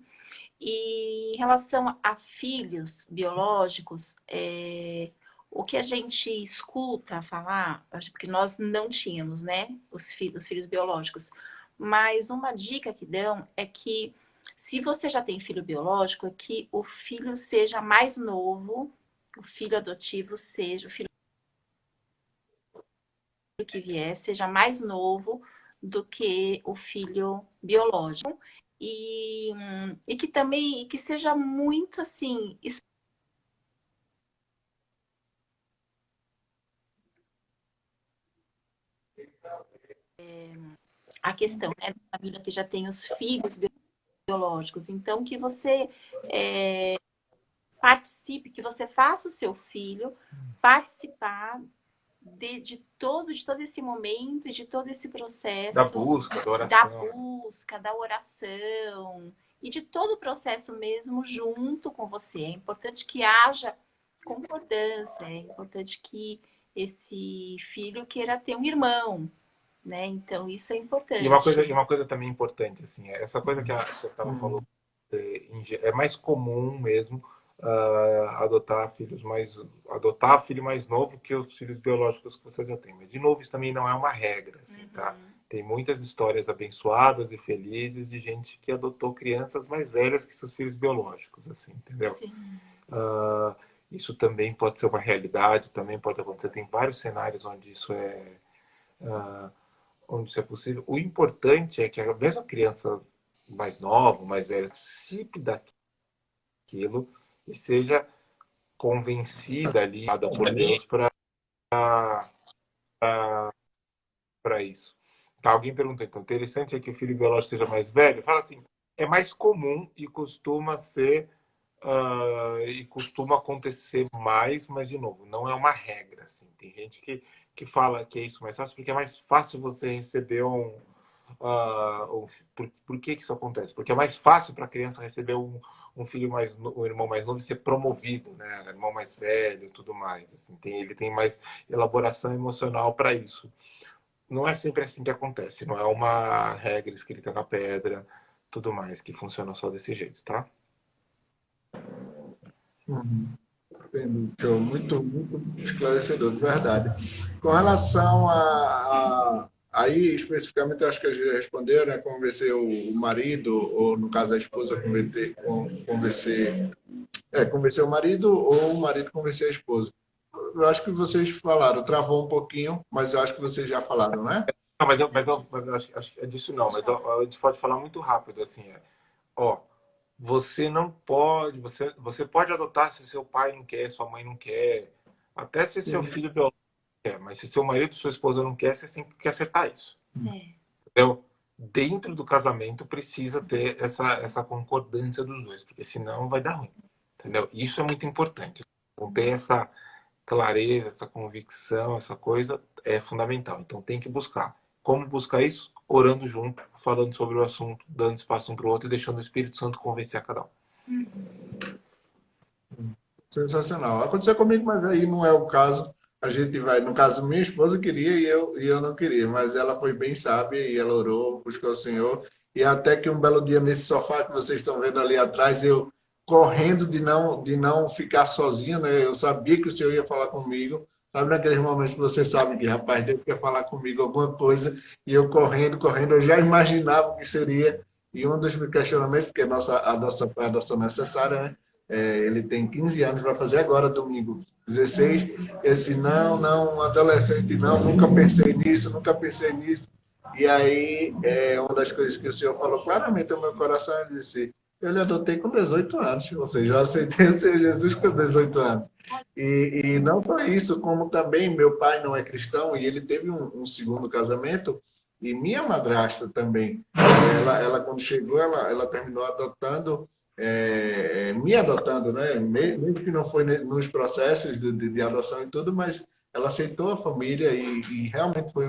E em relação a filhos biológicos, o que a gente escuta falar, acho que nós não tínhamos, né, os filhos biológicos, mas uma dica que dão é que se você já tem filho biológico, é que o filho seja mais novo, o filho adotivo seja, o filho que vier seja mais novo do que o filho biológico. E que também que seja muito assim a questão, né, da família que já tem os filhos biológicos. Então, que você participe, que você faça o seu filho participar de todo esse momento, de todo esse Da processo, busca, da da oração. busca, da oração e de todo o processo mesmo junto com você. É importante que haja concordância, é importante que esse filho queira ter um irmão, né? Então isso é E importante. uma coisa também importante, assim, essa coisa que que eu estava falando, é mais comum mesmo adotar filho mais novo que os filhos biológicos que você já tem. Mas, de novo, isso também não é uma regra, assim, tá? Tem muitas histórias abençoadas e felizes de gente que adotou crianças mais velhas que seus filhos biológicos, assim, entendeu? Sim. Isso também pode ser uma realidade, também pode acontecer. Tem vários cenários onde isso é possível. O importante é que a mesma criança mais nova, mais velha, participe daquilo e seja convencida ali por Deus para isso. Tá, alguém perguntou, então, interessante é que o filho biológico seja mais velho? Fala assim, é mais comum e costuma ser e costuma acontecer mais, mas de novo, não é uma regra. Assim. Tem gente que fala que é isso mais fácil, porque é mais fácil você receber por que isso acontece? Porque é mais fácil para a criança receber um filho um irmão mais novo e ser promovido, né? Irmão mais velho e tudo mais. Assim, ele tem mais elaboração emocional para isso. Não é sempre assim que acontece, não é uma regra escrita na pedra, tudo mais, que funciona só desse jeito, tá? Show. Muito, muito esclarecedor, de verdade. Com relação aí, especificamente, acho que a gente respondeu, né? Convencer o marido, ou no caso a esposa, convencer o marido, ou o marido convencer a esposa. Eu acho que vocês falaram, travou um pouquinho, mas eu acho que vocês já falaram, né? Não, mas eu acho que é disso não, mas a gente pode falar muito rápido, assim, ó, você não pode, você pode adotar se seu pai não quer, sua mãe não quer, até se seu filho biológico quer, mas se seu marido, sua esposa não quer, vocês têm que acertar isso. Entendeu? Dentro do casamento precisa ter essa concordância dos dois, porque senão vai dar ruim, entendeu? Isso é muito importante. Então, ter essa clareza, essa convicção, essa coisa é fundamental. Então tem que buscar. Como buscar isso? Orando junto, falando sobre o assunto, dando espaço um para o outro e deixando o Espírito Santo convencer a cada um. Sensacional. Aconteceu comigo, mas aí não é o caso. A gente vai, no caso, minha esposa queria e eu não queria, mas ela foi bem sábia e ela orou, buscou o Senhor. E até que um belo dia nesse sofá que vocês estão vendo ali atrás, eu correndo de não ficar sozinho, né? Eu sabia que o Senhor ia falar comigo. Sabe naqueles momentos que você sabe que, rapaz, Deus quer falar comigo alguma coisa, e eu correndo, eu já imaginava o que seria. E um dos meus questionamentos, porque a adoção foi a adoção necessária, né? Ele tem 15 anos, vai fazer agora, domingo 16. Ele disse, não, adolescente, não, nunca pensei nisso, nunca pensei nisso. E aí, uma das coisas que o Senhor falou claramente ao meu coração, ele disse, Eu lhe adotei com 18 anos, ou seja, eu aceitei o Senhor Jesus com 18 anos. E não só isso, como também meu pai não é cristão e ele teve um segundo casamento e minha madrasta também. Ela quando chegou, ela terminou adotando, me adotando, né? Mesmo que não foi nos processos de adoção e tudo, mas ela aceitou a família e realmente foi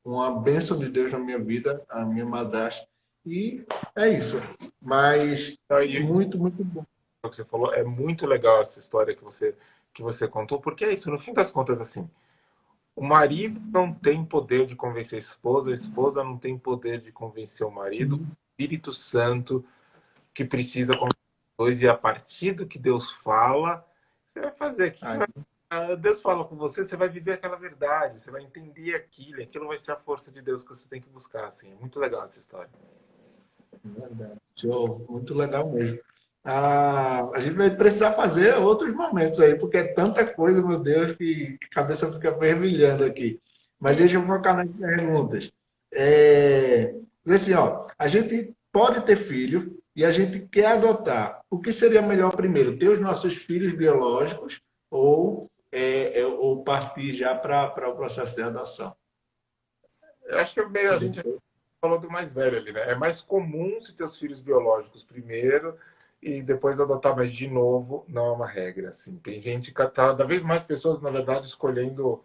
uma bênção de Deus na minha vida, a minha madrasta. E é isso. Mas E muito, muito bom. o que você falou, é muito legal essa história que você contou, porque é isso, no fim das contas, assim, o marido não tem poder de convencer a esposa não tem poder de convencer o marido, o Espírito Santo que precisa convencer os dois, e a partir do que Deus fala, você vai fazer aqui, Deus fala com você, você vai viver aquela verdade, você vai entender aquilo vai ser a força de Deus que você tem que buscar, assim, é muito legal essa história. Verdade. Show. Muito legal mesmo. A gente vai precisar fazer outros momentos aí, porque é tanta coisa, meu Deus, que a cabeça fica fervilhando aqui. Mas deixa eu focar nas perguntas. Assim, ó, a gente pode ter filho e a gente quer adotar. O que seria melhor primeiro? Ter os nossos filhos biológicos ou partir já para o processo de adoção? Eu acho que é meio, a gente falou do mais velho ali, né? É mais comum se ter os filhos biológicos primeiro e depois adotar, mas de novo, não é uma regra, assim. Tem gente que cada vez mais pessoas, na verdade, escolhendo,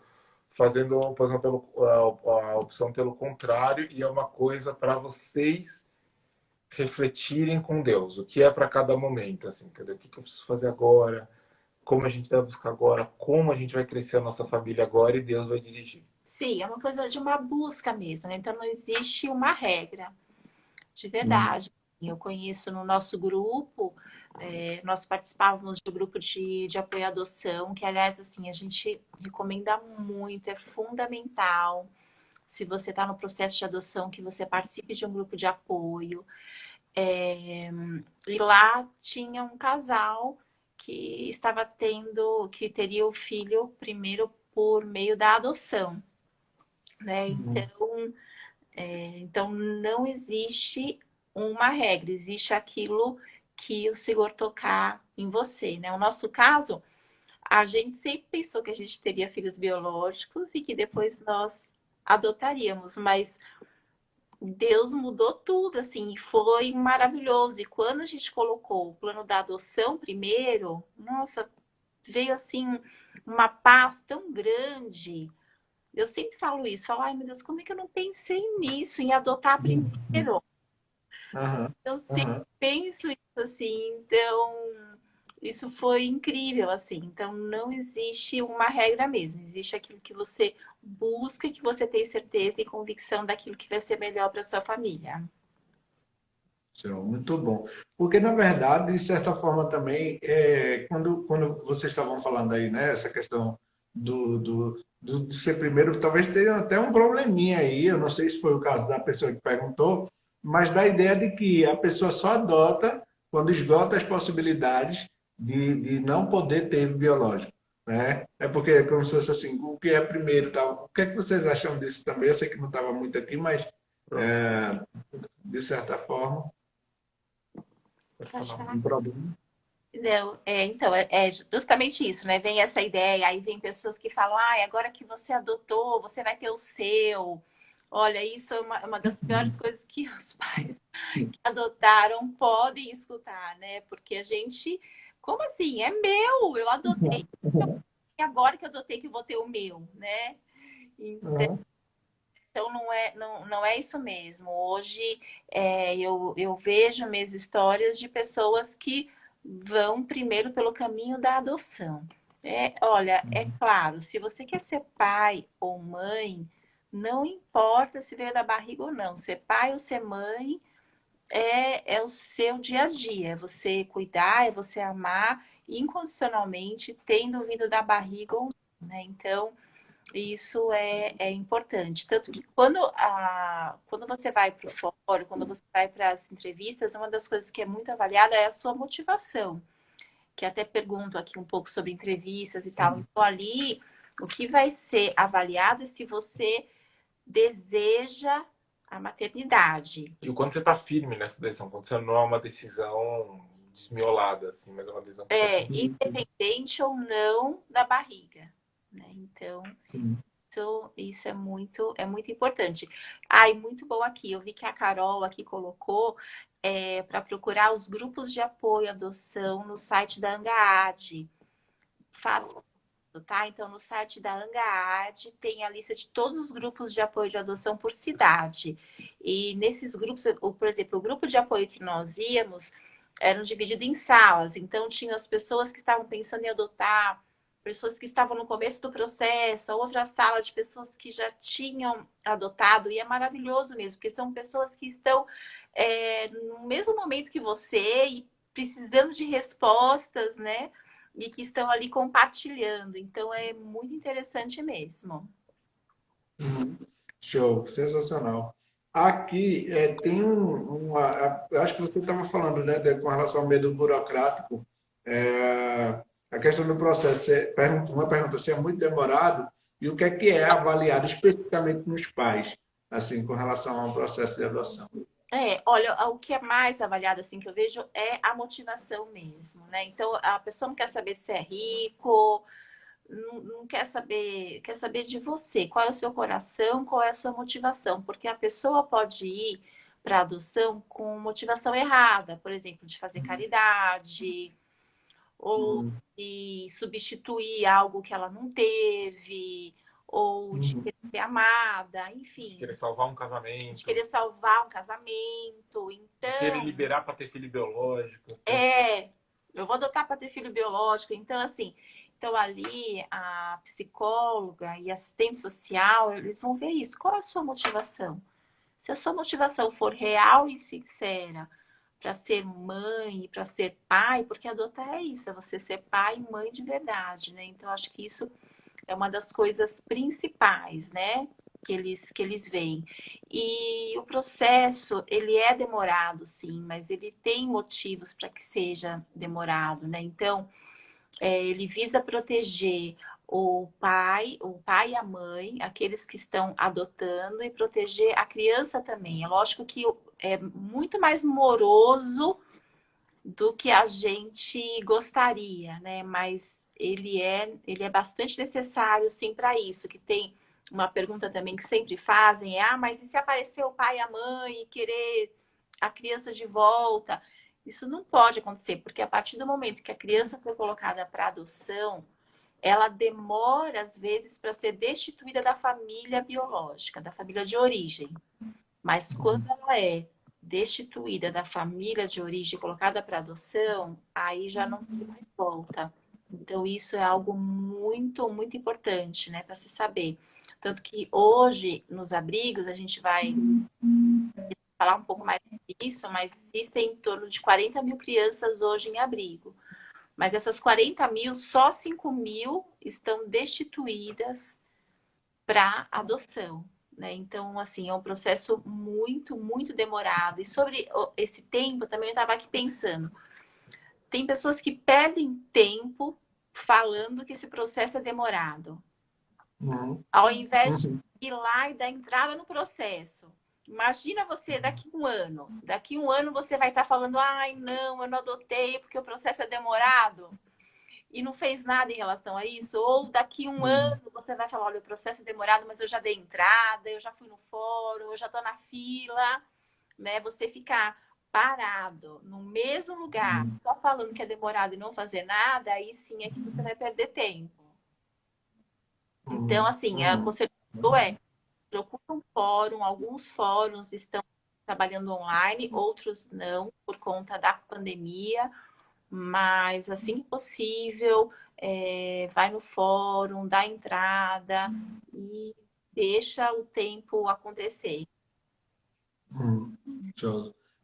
fazendo, por exemplo, a opção pelo contrário, e é uma coisa para vocês refletirem com Deus, o que é para cada momento, assim, entendeu? O que eu preciso fazer agora, como a gente vai buscar agora, como a gente vai crescer a nossa família agora, e Deus vai dirigir. Sim, é uma coisa de uma busca mesmo, né? Então não existe uma regra, de verdade. Eu conheço no nosso grupo, nós participávamos de um grupo de apoio à adoção, que aliás, assim, a gente recomenda muito, é fundamental. Se você está no processo de adoção, que você participe de um grupo de apoio. E lá tinha um casal que estava que teria o filho primeiro por meio da adoção, né? Então não existe uma regra, existe aquilo que o Senhor tocar em você, né? O nosso caso, a gente sempre pensou que a gente teria filhos biológicos e que depois nós adotaríamos, mas Deus mudou tudo, assim, e foi maravilhoso. E quando a gente colocou o plano da adoção primeiro, nossa, veio assim uma paz tão grande. Eu sempre falo isso, falo, ai meu Deus, como é que eu não pensei nisso, em adotar primeiro? Eu sempre penso isso assim, então isso foi incrível, assim. Então não existe uma regra mesmo, existe aquilo que você busca e que você tem certeza e convicção daquilo que vai ser melhor para sua família. Muito bom. Porque, na verdade, de certa forma também, quando vocês estavam falando aí, né, essa questão de ser primeiro, talvez tenha até um probleminha aí, eu não sei se foi o caso da pessoa que perguntou, mas da ideia de que a pessoa só adota quando esgota as possibilidades de não poder ter biológico, né? É porque é como se fosse assim, o que é primeiro, tal. O que é que vocês acham disso também? Eu sei que não estava muito aqui, mas de certa forma um problema. Não, então, é justamente isso, né? Vem essa ideia, aí vem pessoas que falam, ah, agora que você adotou, você vai ter o seu. Olha, isso é uma das piores coisas que os pais que adotaram podem escutar, né? Porque a gente, como assim? É meu, eu adotei. E agora que eu adotei que eu vou ter o meu, né? Então não é isso mesmo. Hoje eu vejo minhas histórias de pessoas que vão primeiro pelo caminho da adoção. Olha, é claro, se você quer ser pai ou mãe, não importa se veio da barriga ou não. Ser pai ou ser mãe é o seu dia a dia. É você cuidar, é você amar incondicionalmente, tendo vindo da barriga ou não, né? Então, isso é importante. Tanto que quando você vai para o fórum, quando você vai para as entrevistas, uma das coisas que é muito avaliada é a sua motivação. Que até pergunto aqui um pouco sobre entrevistas e tal. Então, ali, o que vai ser avaliado é se você deseja a maternidade. E o quanto você está firme nessa decisão, quando você não é uma decisão desmiolada, assim, mas é uma decisão que faz sentido. Independente ou não da barriga, né? Então, Sim. isso é muito importante. E muito bom aqui, eu vi que a Carol aqui colocou para procurar os grupos de apoio à adoção no site da ANGAAD. Faça, tá? Então, no site da ANGAAD tem a lista de todos os grupos de apoio de adoção por cidade. E nesses grupos, por exemplo, o grupo de apoio que nós íamos eram divididos em salas. Então, tinha as pessoas que estavam pensando em adotar, pessoas que estavam no começo do processo, a outra sala de pessoas que já tinham adotado. E é maravilhoso mesmo, porque são pessoas que estão no mesmo momento que você e precisando de respostas, né? E que estão ali compartilhando. Então, é muito interessante mesmo. Show, sensacional. Aqui tem eu acho que você estava falando, né, com relação ao medo burocrático, a questão do processo. Uma pergunta se é muito demorado e o que é avaliado especificamente nos pais, assim, com relação ao processo de adoção. Olha, o que é mais avaliado, assim, que eu vejo é a motivação mesmo, né? Então, a pessoa não quer saber se é rico, não quer saber de você, qual é o seu coração, qual é a sua motivação, porque a pessoa pode ir para adoção com motivação errada, por exemplo, de fazer caridade, ou de substituir algo que ela não teve, ou de querer ser amada, enfim. De querer salvar um casamento. De querer salvar um casamento. Então, de querer liberar para ter filho biológico. Eu vou adotar para ter filho biológico. Então, assim, ali a psicóloga e assistente social, eles vão ver isso. Qual é a sua motivação? Se a sua motivação for real e sincera para ser mãe e para ser pai, porque adotar é isso, é você ser pai e mãe de verdade, né? Então, acho que isso é uma das coisas principais, né? Que eles veem. E o processo, ele é demorado, sim, mas ele tem motivos para que seja demorado, né? Então, ele visa proteger o pai e a mãe, aqueles que estão adotando, e proteger a criança também. É lógico que é muito mais moroso do que a gente gostaria, né? Mas ele é bastante necessário, sim, para isso. Que tem uma pergunta também que sempre fazem, mas e se aparecer o pai e a mãe e querer a criança de volta? Isso não pode acontecer, porque a partir do momento que a criança foi colocada para adoção, ela demora, às vezes, para ser destituída da família biológica, da família de origem. Mas quando ela é destituída da família de origem, colocada para adoção, aí já não tem mais volta. Então, isso é algo muito, muito importante, né, para se saber. Tanto que hoje, nos abrigos, a gente vai falar um pouco mais disso, mas existem em torno de 40 mil crianças hoje em abrigo. Mas essas 40 mil, só 5 mil estão destituídas para adoção, né? Então, assim, é um processo muito, muito demorado. E sobre esse tempo, também eu estava aqui pensando. Tem pessoas que perdem tempo falando que esse processo é demorado. Ao invés de ir lá e dar entrada no processo. Imagina você daqui a um ano. Daqui a um ano você vai estar falando, não, eu não adotei porque o processo é demorado. E não fez nada em relação a isso. Ou daqui a um ano você vai falar, olha, o processo é demorado, mas eu já dei entrada, eu já fui no fórum, eu já estou na fila. Né? Você ficar parado no mesmo lugar, só falando que é demorado e não fazer nada, aí sim é que você vai perder tempo. Então, assim, o conselho procura um fórum, alguns fóruns estão trabalhando online, outros não, por conta da pandemia, mas assim que possível, vai no fórum, dá entrada e deixa o tempo acontecer.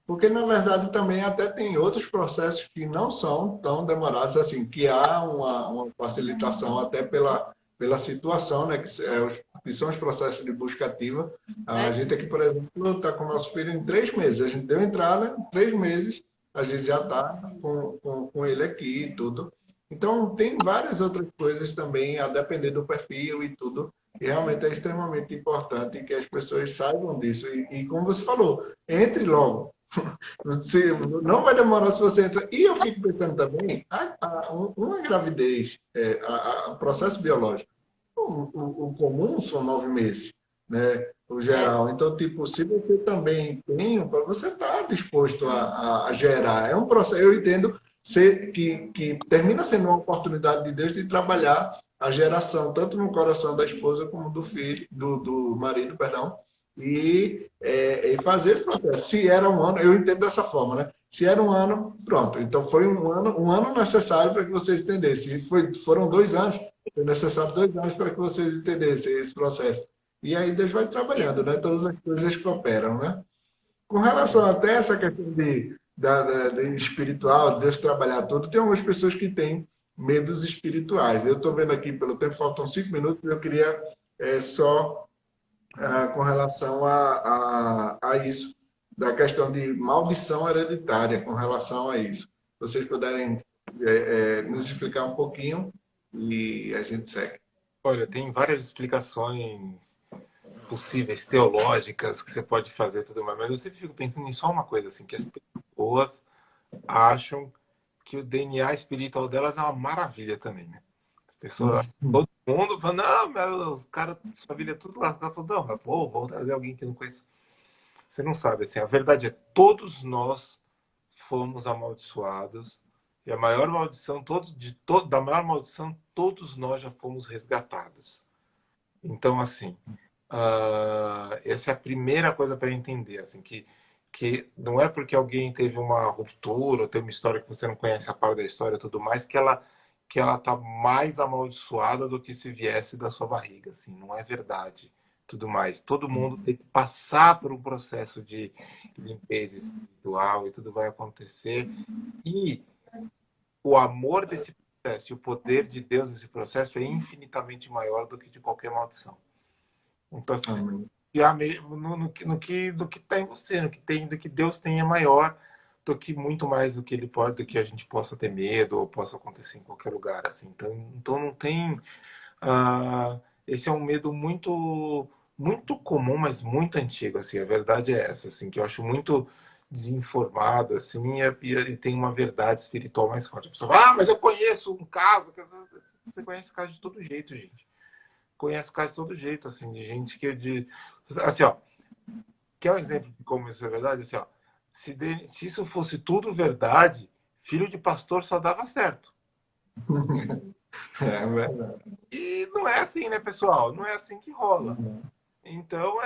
Porque, na verdade, também até tem outros processos que não são tão demorados assim, que há uma facilitação até pela situação, né, que são os processos de busca ativa. A gente aqui, por exemplo, está com o nosso filho em 3 meses. A gente deu entrada, em 3 meses, a gente já está com ele aqui e tudo. Então, tem várias outras coisas também, a depender do perfil e tudo, E realmente é extremamente importante que as pessoas saibam disso. E como você falou, entre logo. Não vai demorar se você entra. E eu fico pensando também, uma gravidez, o processo biológico, o comum são 9 meses, né? O geral. Então, tipo, se você também tem, você está disposto a gerar. É um processo, eu entendo que termina sendo uma oportunidade de Deus de trabalhar a geração, tanto no coração da esposa como do filho, do marido, perdão, e fazer esse processo. Se era um ano, eu entendo dessa forma, né? Se era um ano, pronto. Então foi um ano necessário para que vocês entendessem. Foram 2 anos, foi necessário 2 anos para que vocês entendessem esse processo. E aí Deus vai trabalhando, né? Todas as coisas cooperam, né? Com relação até essa questão de espiritual, Deus trabalhar tudo, tem algumas pessoas que têm medos espirituais. Eu estou vendo aqui pelo tempo, faltam 5 minutos, eu queria só com relação a isso, da questão de maldição hereditária, com relação a isso. Se vocês puderem nos explicar um pouquinho e a gente segue. Olha, tem várias explicações possíveis, teológicas, que você pode fazer tudo mais, mas eu sempre fico pensando em só uma coisa, assim, que as pessoas acham que o DNA espiritual delas é uma maravilha também, né? As pessoas, todo mundo fala, não, os caras, família, tudo lá. Ela falou, não, vou trazer alguém que não conheço. Você não sabe, assim, a verdade é, todos nós fomos amaldiçoados, e a maior maldição, da maior maldição, todos nós já fomos resgatados. Então, assim, essa é a primeira coisa para entender, assim, que não é porque alguém teve uma ruptura ou tem uma história que você não conhece a parte da história e tudo mais, que ela tá mais amaldiçoada do que se viesse da sua barriga, assim, não é verdade, tudo mais. Todo mundo tem que passar por um processo de limpeza espiritual e tudo vai acontecer. E o amor desse processo e o poder de Deus nesse processo é infinitamente maior do que de qualquer maldição. Então, assim, no que está em você, do que Deus tem é maior do que muito mais do que ele pode, do que a gente possa ter medo ou possa acontecer em qualquer lugar, assim. Então não tem. Esse é um medo muito muito comum, mas muito antigo, assim. A verdade é essa, assim, que eu acho muito desinformado, assim, e tem uma verdade espiritual mais forte. A pessoa fala, mas eu conheço um caso. Você conhece caso de todo jeito, gente. Conhece caso de todo jeito, assim, de gente assim, ó, quer um exemplo de como isso é verdade? Assim, ó, se isso fosse tudo verdade, filho de pastor só dava certo. É verdade. E não é assim, né, pessoal? Não é assim que rola. Então,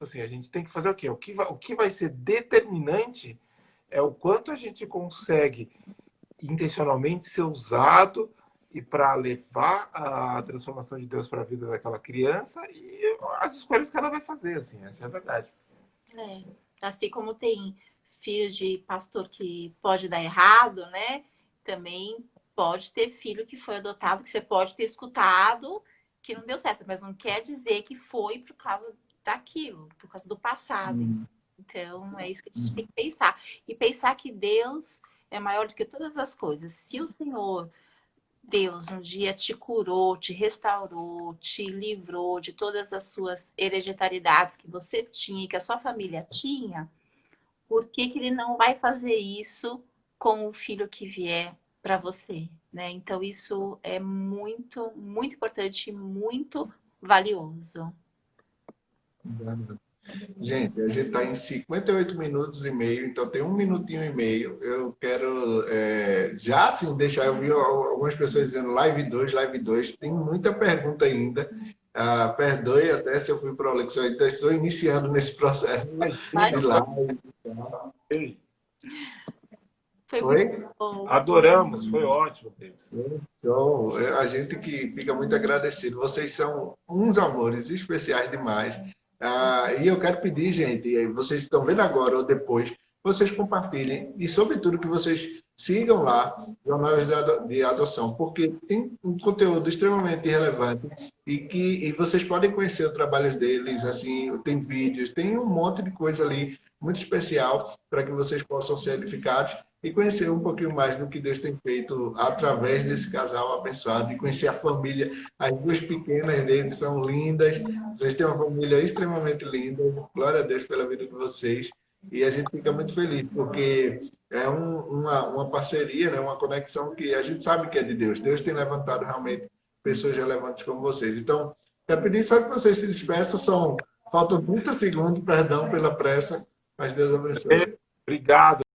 assim, a gente tem que fazer o quê? O que vai ser determinante é o quanto a gente consegue intencionalmente ser usado e para levar a transformação de Deus para a vida daquela criança e as escolhas que ela vai fazer, assim, essa é a verdade. Assim como tem filho de pastor que pode dar errado, né? Também pode ter filho que foi adotado, que você pode ter escutado que não deu certo, mas não quer dizer que foi por causa daquilo, por causa do passado. Então, é isso que a gente tem que pensar. E pensar que Deus é maior do que todas as coisas. Se o Senhor, Deus, um dia te curou, te restaurou, te livrou de todas as suas hereditariedades que você tinha e que a sua família tinha, por que Ele não vai fazer isso com o filho que vier para você, né? Então isso é muito, muito importante, muito valioso. Gente, a gente está em 58 minutos e meio, então tem 1 minutinho e meio. Eu quero já assim deixar, eu vi algumas pessoas dizendo live 2, tem muita pergunta ainda. Perdoe até se eu fui prolixo, então estou iniciando nesse processo de live. Foi muito bom. Adoramos, foi ótimo, Davis. Então, a gente que fica muito agradecido. Vocês são uns amores especiais demais. E eu quero pedir, gente, vocês estão vendo agora ou depois, vocês compartilhem e, sobretudo, que vocês sigam lá Jornais de Adoção, porque tem um conteúdo extremamente relevante e vocês podem conhecer o trabalho deles, assim, tem vídeos, tem um monte de coisa ali muito especial para que vocês possam ser edificados. e conhecer um pouquinho mais do que Deus tem feito através desse casal abençoado, e conhecer a família. As duas pequenas dele são lindas, vocês têm uma família extremamente linda. Glória a Deus pela vida de vocês. E a gente fica muito feliz, porque é uma parceria, né? Uma conexão que a gente sabe que é de Deus. Deus tem levantado realmente pessoas relevantes como vocês. Então, quero pedir só que vocês se despeçam. Faltam 30 segundos, perdão pela pressa, mas Deus abençoe. Obrigado.